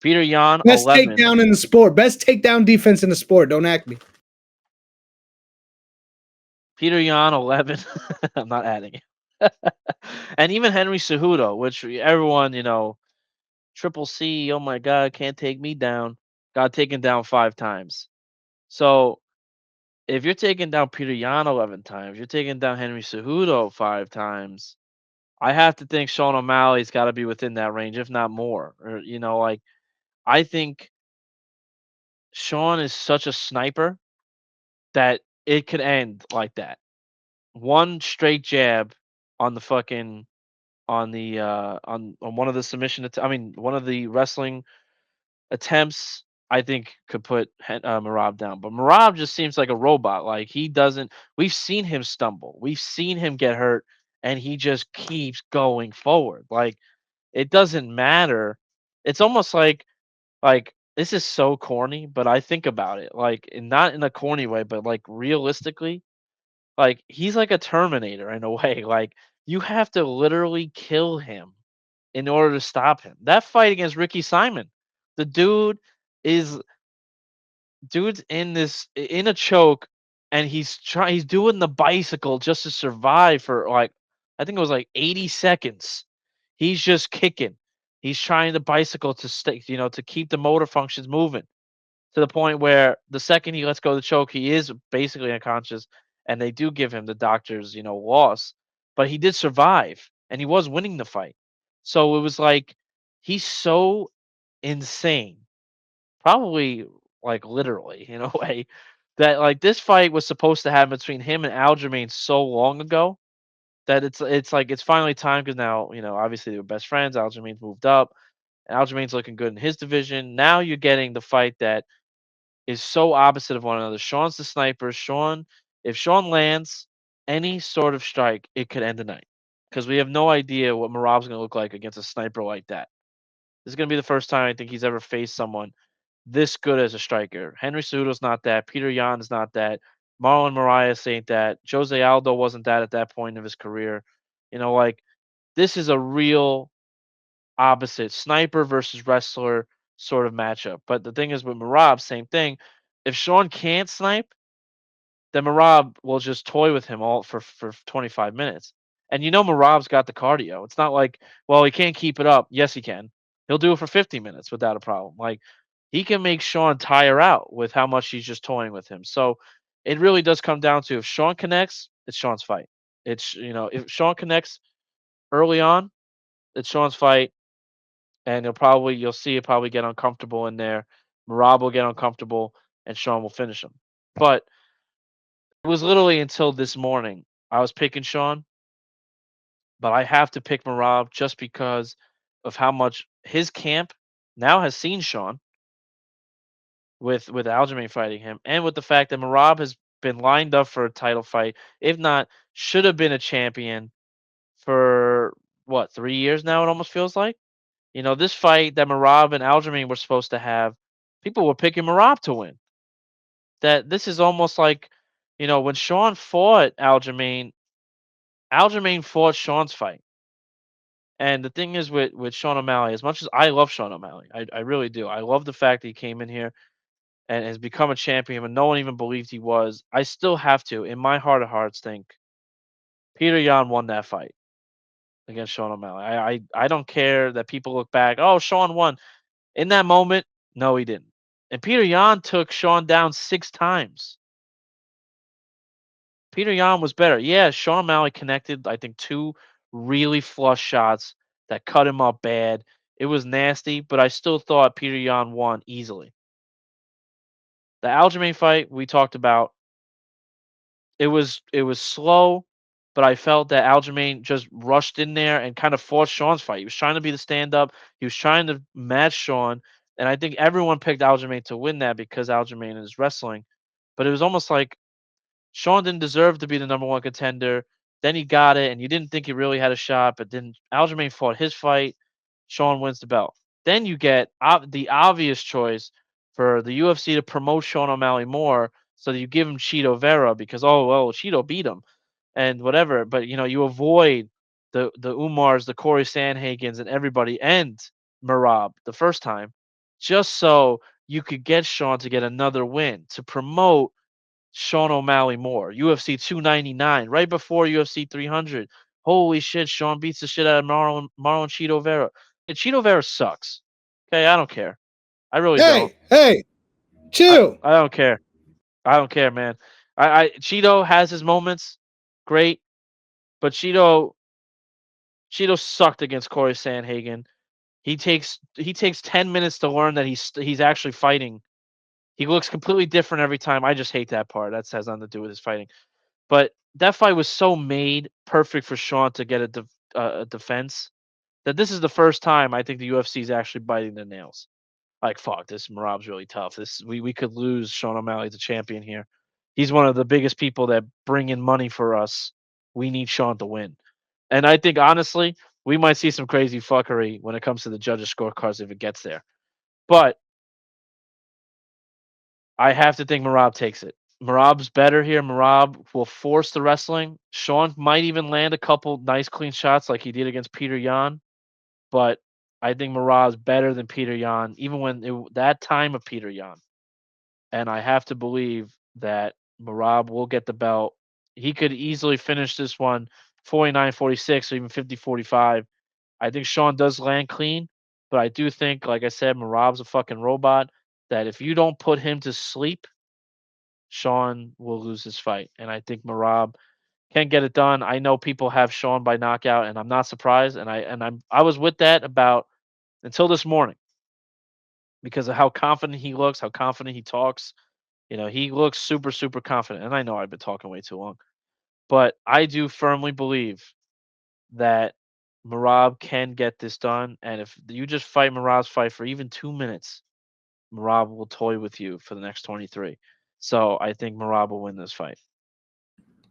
Peter Yan, Best 11. takedown in the sport. Best takedown defense in the sport. Don't act me. Peter Yan, 11. I'm not adding it. And even Henry Cejudo, which everyone, Triple C, oh my God, can't take me down, got taken down 5 times. So if you're taking down Peter Yan 11 times, you're taking down Henry Cejudo 5 times, I have to think Sean O'Malley's got to be within that range, if not more. Or I think Sean is such a sniper that it could end like that. One straight jab on the fucking on one of the one of the wrestling attempts, I think could put Marab down. But Marab just seems like a robot. Like he doesn't. We've seen him stumble. We've seen him get hurt, and he just keeps going forward. Like it doesn't matter. It's almost like this is so corny, but I think about it like not in a corny way, but like realistically, like he's like a Terminator in a way. Like you have to literally kill him in order to stop him. That fight against Ricky Simon, the is dude's in a choke, and he's doing the bicycle just to survive for like I think it was like 80 seconds. He's just kicking. He's trying the bicycle to stay, to keep the motor functions moving to the point where the second he lets go of the choke, he is basically unconscious, and they do give him the doctor's, loss. But he did survive, and he was winning the fight. So it was like he's so insane, probably like literally in a way, that like this fight was supposed to happen between him and Aljamain so long ago that it's like it's finally time because now obviously they were best friends. Aljamain's moved up, and Aljamain's looking good in his division. Now you're getting the fight that is so opposite of one another. Sean's the sniper. If Sean lands any sort of strike, it could end the night because we have no idea what Marav's going to look like against a sniper like that. This is going to be the first time I think he's ever faced someone this good as a striker. Henry Cejudo's not that. Peter Yan's not that. Marlon Moraes ain't that. Jose Aldo wasn't that at that point of his career. Like this is a real opposite sniper versus wrestler sort of matchup. But the thing is with Merav, same thing. If Sean can't snipe, then Merav will just toy with him all for 25 minutes. And Merav's got the cardio. It's not like, well, he can't keep it up. Yes, he can. He'll do it for 50 minutes without a problem. Like he can make Sean tire out with how much he's just toying with him. So it really does come down to if Sean connects, it's Sean's fight. If Sean connects early on, it's Sean's fight, and you'll see it probably get uncomfortable in there. Marab will get uncomfortable, and Sean will finish him. But it was literally until this morning I was picking Sean, but I have to pick Marab just because of how much his camp now has seen Sean with Aljamain fighting him, and with the fact that Marab has been lined up for a title fight, if not should have been a champion for what 3 years now. It almost feels like. This fight that Merav and Aljamain were supposed to have, people were picking Merav to win. That this is almost like, when Sean fought Aljamain, Aljamain fought Sean's fight. And the thing is with Sean O'Malley, as much as I love Sean O'Malley, I really do. I love the fact that he came in here and has become a champion when no one even believed he was. I still have to, in my heart of hearts, think Peter Yan won that fight. against Sean O'Malley. I don't care that people look back. Oh, Sean won in that moment. No, he didn't. And Peter Yan took Sean down 6 times. Peter Yan was better. Yeah, Sean O'Malley connected, I think, 2 really flush shots that cut him up bad. It was nasty, but I still thought Peter Yan won easily. The Aljamain fight we talked about, it was slow, but I felt that Aljamain just rushed in there and kind of forced Sean's fight. He was trying to be the stand up. He was trying to match Sean, and I think everyone picked Aljamain to win that because Aljamain is wrestling. But it was almost like Sean didn't deserve to be the number one contender. Then he got it, and you didn't think he really had a shot. But then Aljamain fought his fight. Sean wins the belt. Then you get the obvious choice for the UFC to promote Sean O'Malley more, so that you give him Cheeto Vera because oh well, Cheeto beat him and whatever. But you avoid the Umars, the Corey Sandhagens, and everybody, and Merav the first time, just so you could get Sean to get another win to promote Sean O'Malley more. UFC 299, right before UFC 300. Holy shit, Sean beats the shit out of Marlon Cheeto Vera. And Cheeto Vera sucks. Okay, I don't care. I really don't. Hey, I, chill. I don't care. I don't care, man. I Cheeto has his moments, great, but Cheeto sucked against Corey Sandhagen. He takes 10 minutes to learn that he's actually fighting. He looks completely different every time. I just hate that part. That has nothing to do with his fighting. But that fight was so made perfect for Sean to get a defense that this is the first time I think the UFC is actually biting their nails. Like, fuck, this Marav's really tough. We could lose Sean O'Malley as a champion here. He's one of the biggest people that bring in money for us. We need Sean to win. And I think honestly, we might see some crazy fuckery when it comes to the judges' scorecards if it gets there. But I have to think Merav takes it. Merab's better here. Merav will force the wrestling. Sean might even land a couple nice clean shots like he did against Peter Yan, but I think Merav's better than Peter Yan, even that time of Peter Yan. And I have to believe that Merav will get the belt. He could easily finish this one 49-46 or even 50-45. I think Sean does land clean, but I do think, like I said, Merav's a fucking robot that if you don't put him to sleep, Sean will lose his fight. And I think Merav can get it done. I know people have Sean by knockout, and I'm not surprised. I was with that about until this morning because of how confident he looks, how confident he talks. He looks super, super confident. And I know I've been talking way too long, but I do firmly believe that Merav can get this done. And if you just fight Merav's fight for even 2 minutes, Merav will toy with you for the next 23. So I think Merav will win this fight.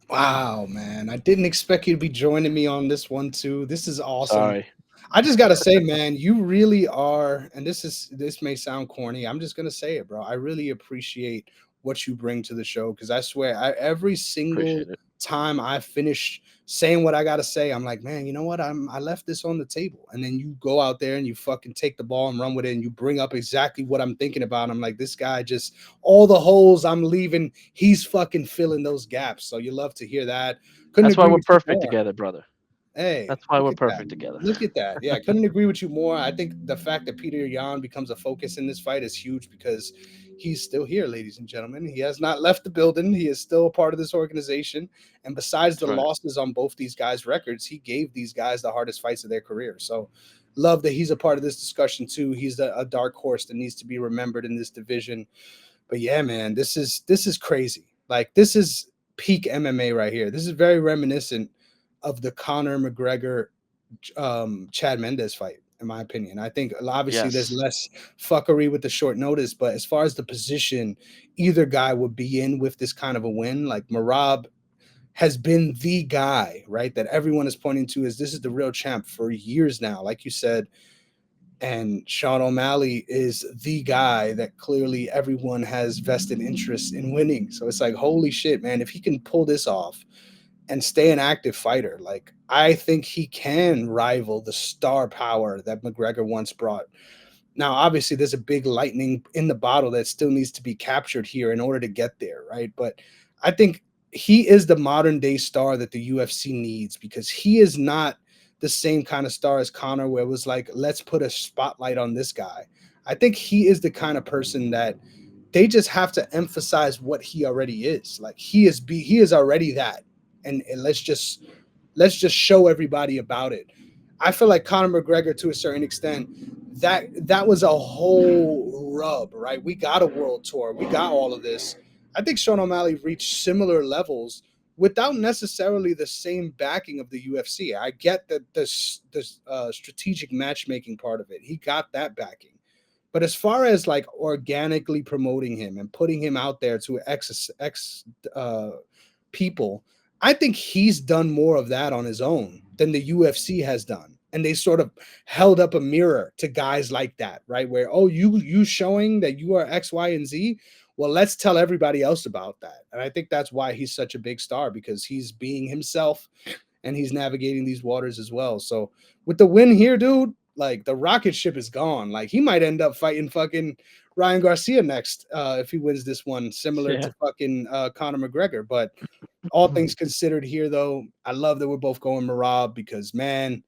Wow, man. I didn't expect you to be joining me on this one too. This is awesome. Sorry. I just gotta say, man, you really are, and this may sound corny. I'm just gonna say it, bro. I really appreciate what you bring to the show because I swear, every single Appreciate it. time I finish saying what I gotta say, I'm like, man, you know what? I left this on the table, and then you go out there and you fucking take the ball and run with it, and you bring up exactly what I'm thinking about. I'm like, this guy just all the holes I'm leaving, he's fucking filling those gaps. So you love to hear that. Couldn't That's why agree we're with you perfect more. together, brother. Hey, That's why look we're at that. perfect together. Look at that. Yeah, I couldn't agree with you more. I think the fact that Peter Yan becomes a focus in this fight is huge because he's still here, ladies and gentlemen. He has not left the building. He is still a part of this organization. And besides That's the right. losses on both these guys' records, he gave these guys the hardest fights of their career. So love that he's a part of this discussion too. He's a dark horse that needs to be remembered in this division. But yeah, man, this is crazy. Like this is peak MMA right here. This is very reminiscent of the Conor McGregor Chad Mendes fight, in my opinion. I think obviously there's Yes. less fuckery with the short notice, but as far as the position either guy would be in with this kind of a win, like Merav has been the guy, right? That everyone is pointing to as this is the real champ for years now, like you said. And Sean O'Malley is the guy that clearly everyone has vested interest in winning. So it's like, holy shit, man, if he can pull this off and stay an active fighter, like I think he can rival the star power that McGregor once brought. Now, obviously, there's a big lightning in the bottle that still needs to be captured here in order to get there, right? But I think he is the modern day star that the UFC needs because he is not the same kind of star as Conor, where it was like, let's put a spotlight on this guy. I think he is the kind of person that they just have to emphasize what he already is. Like he is already that, and let's just show everybody about it. I feel like Conor McGregor, to a certain extent, that was a whole rub, right? We got a world tour, we got all of this. I think Sean O'Malley reached similar levels without necessarily the same backing of the UFC. I get that this strategic matchmaking part of it, he got that backing. But as far as like organically promoting him and putting him out there to X people, I think he's done more of that on his own than the UFC has done. And they sort of held up a mirror to guys like that, right? Where, oh, you showing that you are X, Y, and Z. Well, let's tell everybody else about that. And I think that's why he's such a big star, because he's being himself and he's navigating these waters as well. So with the win here, dude, like the rocket ship is gone. Like he might end up fighting fucking Ryan Garcia next if he wins this one, similar Yeah. to fucking Conor McGregor. But all things considered here, though, I love that we're both going Merav, because man,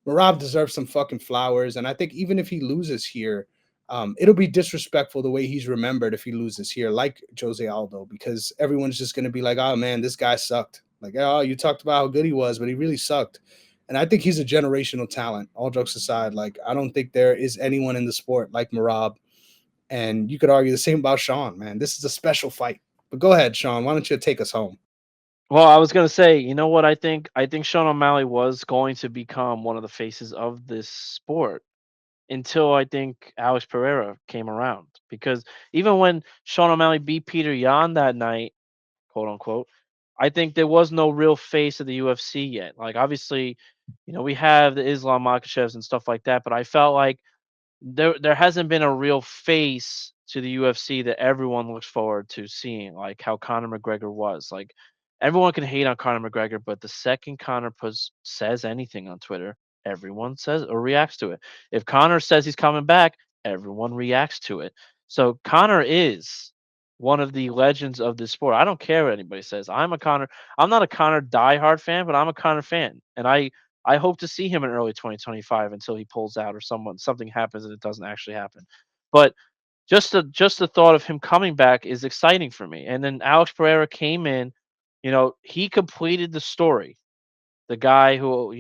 Merav deserves some fucking flowers. And I think even if he loses here, it'll be disrespectful the way he's remembered if he loses here, like Jose Aldo, because everyone's just going to be like, oh man, this guy sucked. Like, oh, you talked about how good he was, but he really sucked. And I think he's a generational talent, all jokes aside. Like, I don't think there is anyone in the sport like Merav. And you could argue the same about Sean, man. This is a special fight. But go ahead, Sean. Why don't you take us home? Well, I was gonna say, you know what I think? I think Sean O'Malley was going to become one of the faces of this sport until I think Alex Pereira came around. Because even when Sean O'Malley beat Peter Yan that night, quote unquote, I think there was no real face of the UFC yet. Like obviously, we have the Islam Makashevs and stuff like that, but I felt like there hasn't been a real face to the UFC that everyone looks forward to seeing, like how Conor McGregor was. Like everyone can hate on Conor McGregor, but the second Conor says anything on Twitter, everyone says or reacts to it. If Conor says he's coming back, everyone reacts to it. So Conor is one of the legends of this sport. I don't care what anybody says. I'm not a Conor diehard fan, but I'm a Conor fan, and I hope to see him in early 2025 until he pulls out or something happens and it doesn't actually happen. But just the thought of him coming back is exciting for me. And then Alex Pereira came in, he completed the story. The guy who,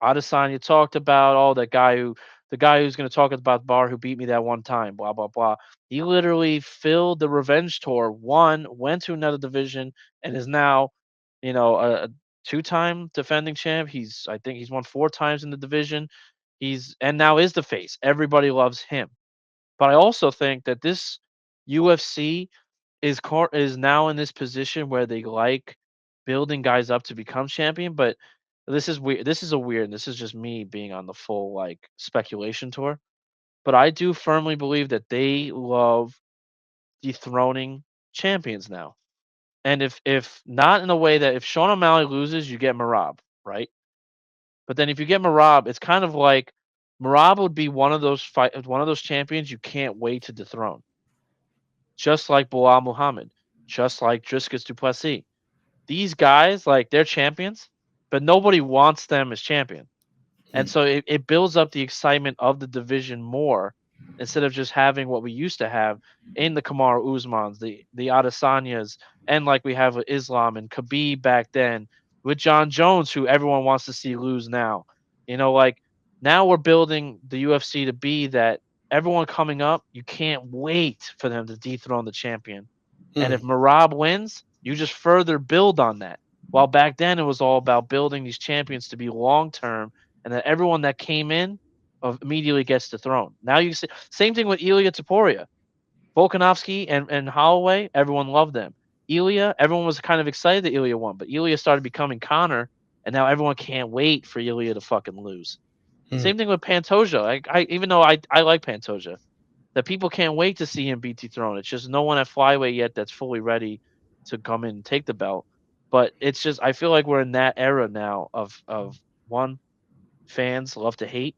Adesanya talked about, the guy who's going to talk about Bar who beat me that one time, blah blah blah. He literally filled the revenge tour, won, went to another division, and is now, a two-time defending champ. I think he's won four times in the division. And now is the face. Everybody loves him. But I also think that this UFC is now in this position where they like building guys up to become champion. But this is weird. This is a weird. This is just me being on the full like speculation tour. But I do firmly believe that they love dethroning champions now. And if not in a way that if Sean O'Malley loses, you get Merav, right? But then if you get Merav, it's kind of like Merav would be one of those champions you can't wait to dethrone. Just like Bilal Muhammad, just like Dricus du Plessis. These guys, like they're champions, but nobody wants them as champion. And Hmm. so it builds up the excitement of the division more instead of just having what we used to have in the Kamaru Usmans, the Adesanyas, and like we have with Islam and Khabib back then, with John Jones, who everyone wants to see lose now. Like now we're building the UFC to be that everyone coming up, you can't wait for them to dethrone the champion. And if Hmm. Marab wins, you just further build on that. While back then it was all about building these champions to be long term, and that everyone that came in immediately gets the throne. Now you see same thing with Ilya Taporia, Volkanovski, and Holloway. Everyone loved them. Ilya, everyone was kind of excited that Ilya won, but Ilya started becoming Connor, and now everyone can't wait for Ilya to fucking lose. Hmm. Same thing with Pantoja. I even though I like Pantoja, that people can't wait to see him beat Throne. It's just no one at flyweight yet that's fully ready to come in and take the belt. But it's just I feel like we're in that era now of one, fans love to hate,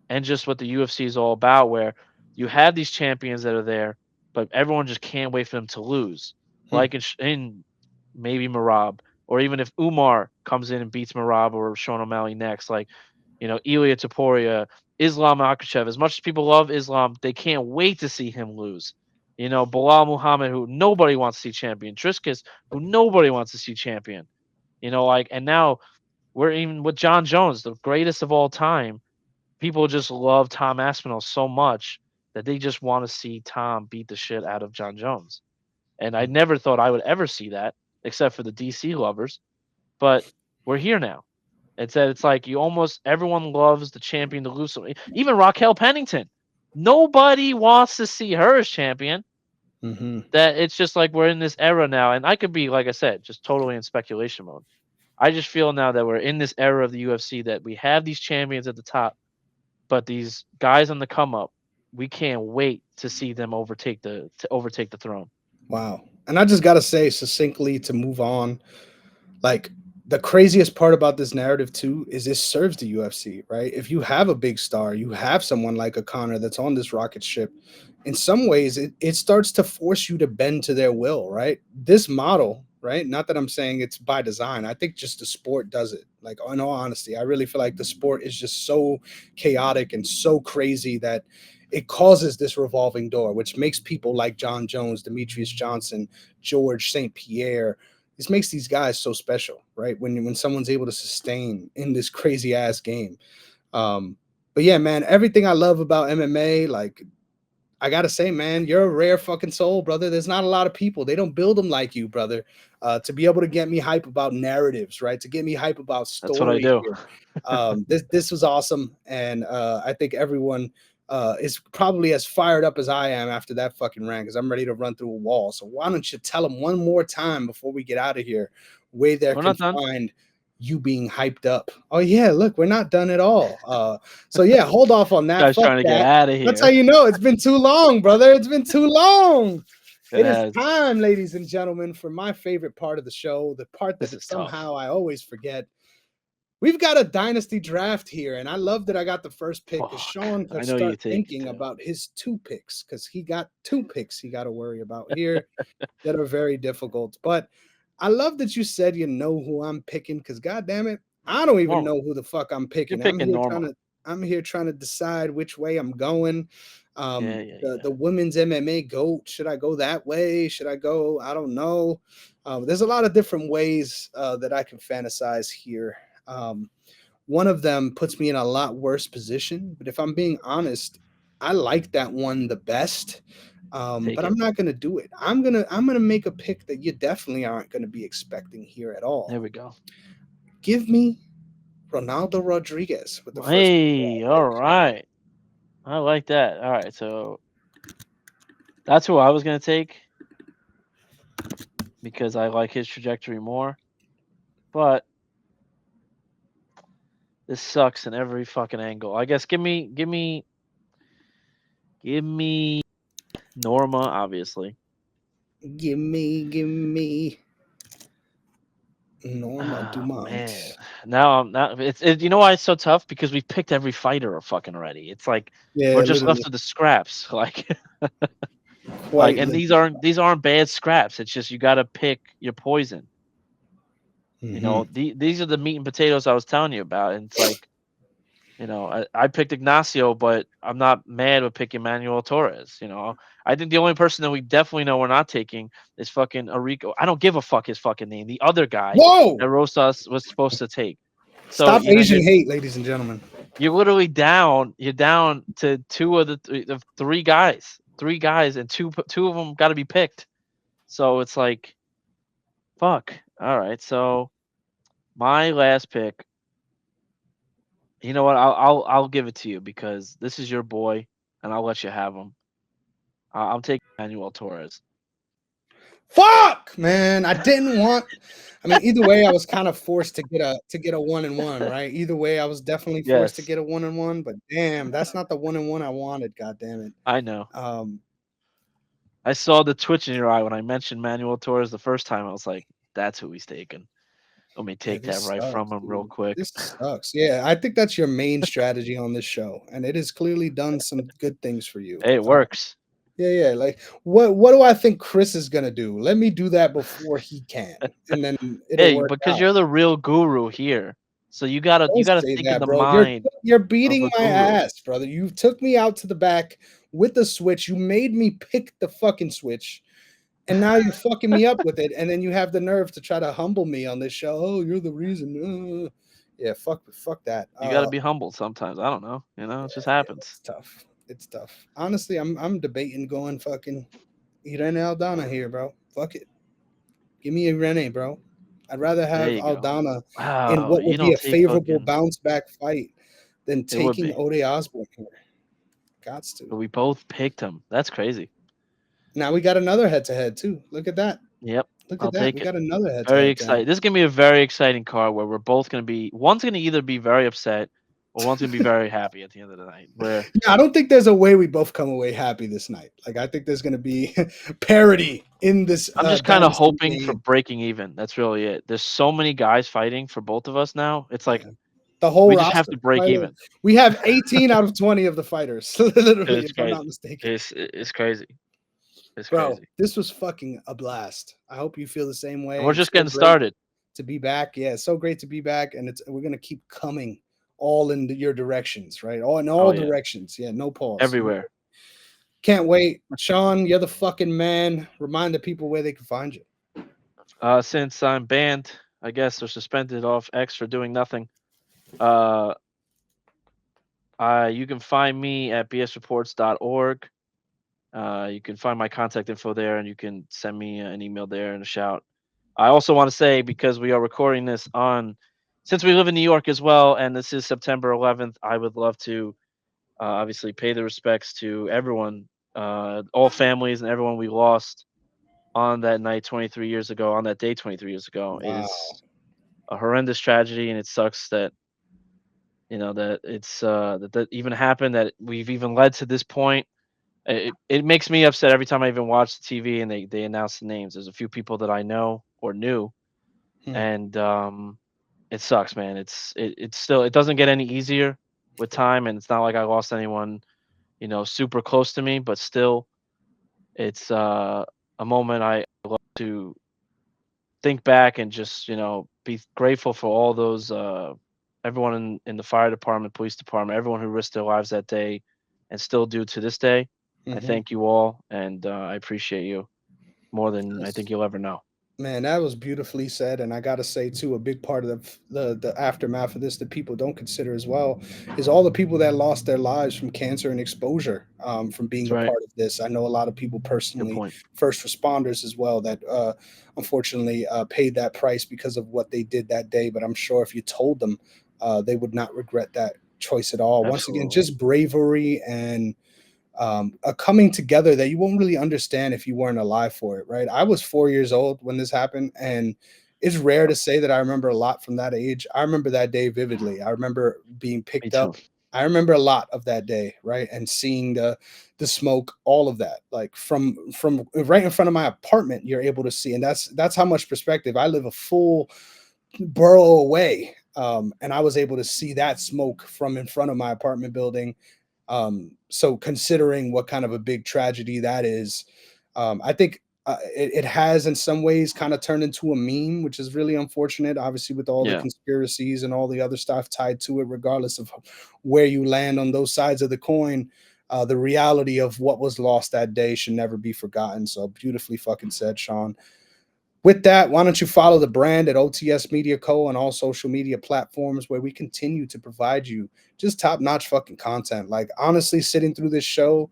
and just what the UFC is all about, where you have these champions that are there, but everyone just can't wait for them to lose. Hmm. Like in maybe Marab, or even if Umar comes in and beats Merav or Sean O'Malley next. Like, Ilia Topuria, Islam Makhachev. As much as people love Islam, they can't wait to see him lose. Bilal Muhammad, who nobody wants to see champion. Triscus, who nobody wants to see champion. And now we're even with John Jones, the greatest of all time. People just love Tom Aspinall so much that they just want to see Tom beat the shit out of John Jones. And I never thought I would ever see that, except for the DC lovers. But we're here now. It's like everyone loves the champion to lose. Even Raquel Pennington, nobody wants to see her as champion. That it's just like we're in this era now, and I could be, like I said, just totally in speculation mode. I just feel now that we're in this era of the UFC that we have these champions at the top, but these guys on the come up, we can't wait to see them overtake the throne. Wow. And I just got to say succinctly to move on, like the craziest part about this narrative too is this serves the UFC, right? If you have a big star, you have someone like a Conor that's on this rocket ship, in some ways it starts to force you to bend to their will, right? This model, right? Not that I'm saying it's by design. I think just the sport does it. Like, in all honesty, I really feel like the sport is just so chaotic and so crazy that it causes this revolving door, which makes people like John Jones, Demetrius Johnson, George St. Pierre. This makes these guys so special, right? When someone's able to sustain in this crazy ass game. But yeah, man, everything I love about MMA, like, I gotta say, man, you're a rare fucking soul, brother. There's not a lot of people. They don't build them like you, brother. To be able to get me hype about narratives, right? To get me hype about That's what I story do. here. This was awesome, and I think everyone is probably as fired up as I am after that fucking rant, because I'm ready to run through a wall. So why don't you tell them one more time before we get out of here where they can find you being hyped up? Oh yeah, look, we're not done at all. So yeah, hold off on that. Guys trying to get out of here. That's how you know it's been too long, brother. It's been too long. It is time, ladies and gentlemen, for my favorite part of the show, the part that somehow I always forget. We've got a Dynasty draft here, and I love that I got the first pick because Sean could start thinking about his 2 picks, because he got 2 picks he got to worry about here that are very difficult. But I love that you said you know who I'm picking, because God damn it, I don't even know who the fuck I'm picking. You're picking Norma. I'm here trying to decide which way I'm going. The women's MMA GOAT, should I go that way? Should I go? I don't know. There's a lot of different ways that I can fantasize here. One of them puts me in a lot worse position, but if I'm being honest, I like that one the best. But I'm not going to do it. I'm going to make a pick that you definitely aren't going to be expecting here at all. There we go. Give me Ronaldo Rodriguez with the first. Hey, all right. I like that. All right, so that's who I was going to take because I like his trajectory more. But this sucks in every fucking angle. I guess give me Norma, obviously. Give me Norma Dumont. Man. Now I'm not. You know why it's so tough? Because we've picked every fighter fucking already. It's like we're just left with the scraps. Like, and these aren't bad scraps. It's just you got to pick your poison. These are the meat and potatoes I was telling you about. And it's like, I picked Ignacio, but I'm not mad with picking Manuel Torres. I think the only person that we definitely know we're not taking is fucking Aoriqileng. I don't give a fuck his fucking name. The other guy that Rosas was supposed to take. So, stop Asian hate, ladies and gentlemen. You're literally down. You're down to 2 of the 3 guys. 3 guys, and two of them got to be picked. So it's like, fuck. All right, so my last pick. You know what? I'll give it to you because this is your boy, and I'll let you have him. I'm taking Manuel Torres. Fuck, man! I didn't want. I mean, either way, I was kind of forced to get a 1-1, right? Either way, I was definitely forced to get a 1-1. But damn, that's not the 1-1 I wanted. God damn it! I know. I saw the twitch in your eye when I mentioned Manuel Torres the first time. I was like, "That's who he's taking." Let me take that right from him real quick. This sucks. Yeah, I think that's your main strategy on this show, and it has clearly done some good things for you. Hey, it works. Yeah. Like, what do I think Chris is gonna do? Let me do that before he can, and then it'll Hey, work because out. you're the real guru here. So you Don't gotta say think in that, the bro. mind You're of beating a my guru. ass, brother. You took me out to the back with the switch. You made me pick the fucking switch, and now you're fucking me up with it. And then you have the nerve to try to humble me on this show. Oh, you're the reason. Yeah, fuck that. You gotta be humble sometimes. I don't know. It just happens. It's tough. It's tough. Honestly, I'm debating going fucking Irene Aldana here, bro. Fuck it. Give me Irene, bro. I'd rather There have you go. Aldana in Wow, what you would be don't a take favorable fucking. bounce back fight than It would taking be. Ode Osbourne here. Gots to. But we both picked him. That's crazy. Now we got another head to head too. Look at that. Yep, Look I'll at that. take We it. got another head to Very head down. excited. This is gonna be a very exciting card where we're both gonna be. One's gonna either be very upset or one's gonna be very happy at the end of the night. Where Yeah, I don't think there's a way we both come away happy this night. Like I think there's gonna be parity in this I'm just kind of dynasty hoping for game. breaking even. That's really it. There's so many guys fighting for both of us now. It's like Yeah. The whole we just have to roster. break Right? even. We have 18 out of 20 of the fighters, literally, It's if I'm crazy. not mistaken. It's crazy. It's Bro, crazy. this was fucking a blast. I hope you feel the same And way. we're It's just so getting great started. to be back. Yeah, it's so great to be back, and we're gonna keep coming all in your directions, right? All in Oh all yeah, directions. Yeah, no pause. everywhere. Can't wait, Sean. You're the fucking man. Remind the people where they can find you. Since I'm banned, I guess, or suspended off X for doing nothing. Uh, you can find me at bsreports.org. You can find my contact info there, and you can send me an email there and a shout. I also want to say, because we are recording this since we live in New York as well, and this is September 11th, I would love to obviously pay the respects to everyone, all families, and everyone we lost on that night 23 years ago, on that day 23 years ago. It Wow. is a horrendous tragedy, and it sucks that that it's that even happened, that we've even led to this point. It makes me upset every time I even watch the TV and they announce the names. There's a few people that I know or knew, Hmm. and it sucks, man. It's still, it doesn't get any easier with time, and it's not like I lost anyone super close to me, but still, it's a moment I love to think back and just be grateful for all those everyone in the fire department, police department, everyone who risked their lives that day and still do to this day. I Mm-hmm. thank you all, and I appreciate you more than I think you'll ever know. Man, that was beautifully said, and I gotta say too, a big part of the aftermath of this that people don't consider as well is all the people that lost their lives from cancer and exposure from being That's a right. part of this. I know a lot of people Good personally, point. first responders as well, that unfortunately paid that price because of what they did that day. But I'm sure if you told them, they would not regret that choice at all. Once again, Absolutely. just bravery and a coming together that you won't really understand if you weren't alive for it, right? I was 4 years old when this happened, and it's rare to say that I remember a lot from that age. I remember that day vividly. I remember being Me picked too. up. I remember a lot of that day, right? And seeing the smoke, all of that, like from right in front of my apartment, you're able to see, and that's how much perspective. I live a full borough away, and I was able to see that smoke from in front of my apartment building. So considering what kind of a big tragedy that is, I think it has in some ways kind of turned into a meme, which is really unfortunate, obviously, with all the Yeah. conspiracies and all the other stuff tied to it, regardless of where you land on those sides of the coin. The reality of what was lost that day should never be forgotten. So beautifully fucking said, Sean. With that, why don't you follow the brand at OTS Media Co. on all social media platforms where we continue to provide you just top-notch fucking content. Like honestly, sitting through this show,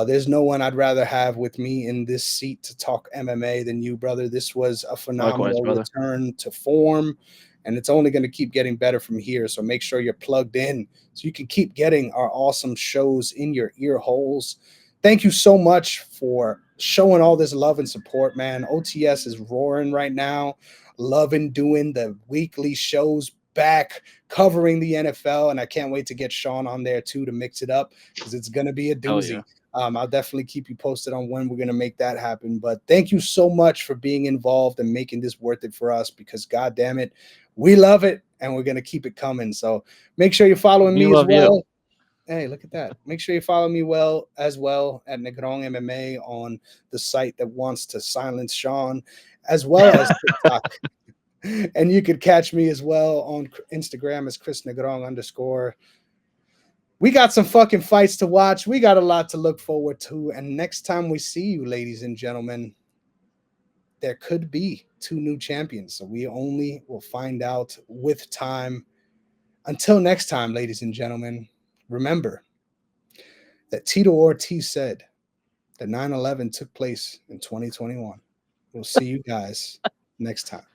there's no one I'd rather have with me in this seat to talk MMA than you, brother. This was a Likewise, phenomenal brother. return to form, and it's only going to keep getting better from here. So make sure you're plugged in so you can keep getting our awesome shows in your ear holes. Thank you so much for showing all this love and support, man. OTS is roaring right now. Loving doing the weekly shows back, covering the NFL. And I can't wait to get Sean on there too to mix it up because it's going to be a Hell yeah. doozy. I'll definitely keep you posted on when we're going to make that happen. But thank you so much for being involved and making this worth it for us because, God damn it, we love it and we're going to keep it coming. So make sure you're following We me as love you. well. Hey, look at that. Make sure you follow me as well at Negrong MMA on the site that wants to silence Sean, as well as TikTok. And you could catch me as well on Instagram as Chris Negrong_. We got some fucking fights to watch. We got a lot to look forward to. And next time we see you, ladies and gentlemen, there could be 2 new champions. So we only will find out with time. Until next time, ladies and gentlemen, remember that Tito Ortiz said that 9/11 took place in 2021. We'll see you guys next time.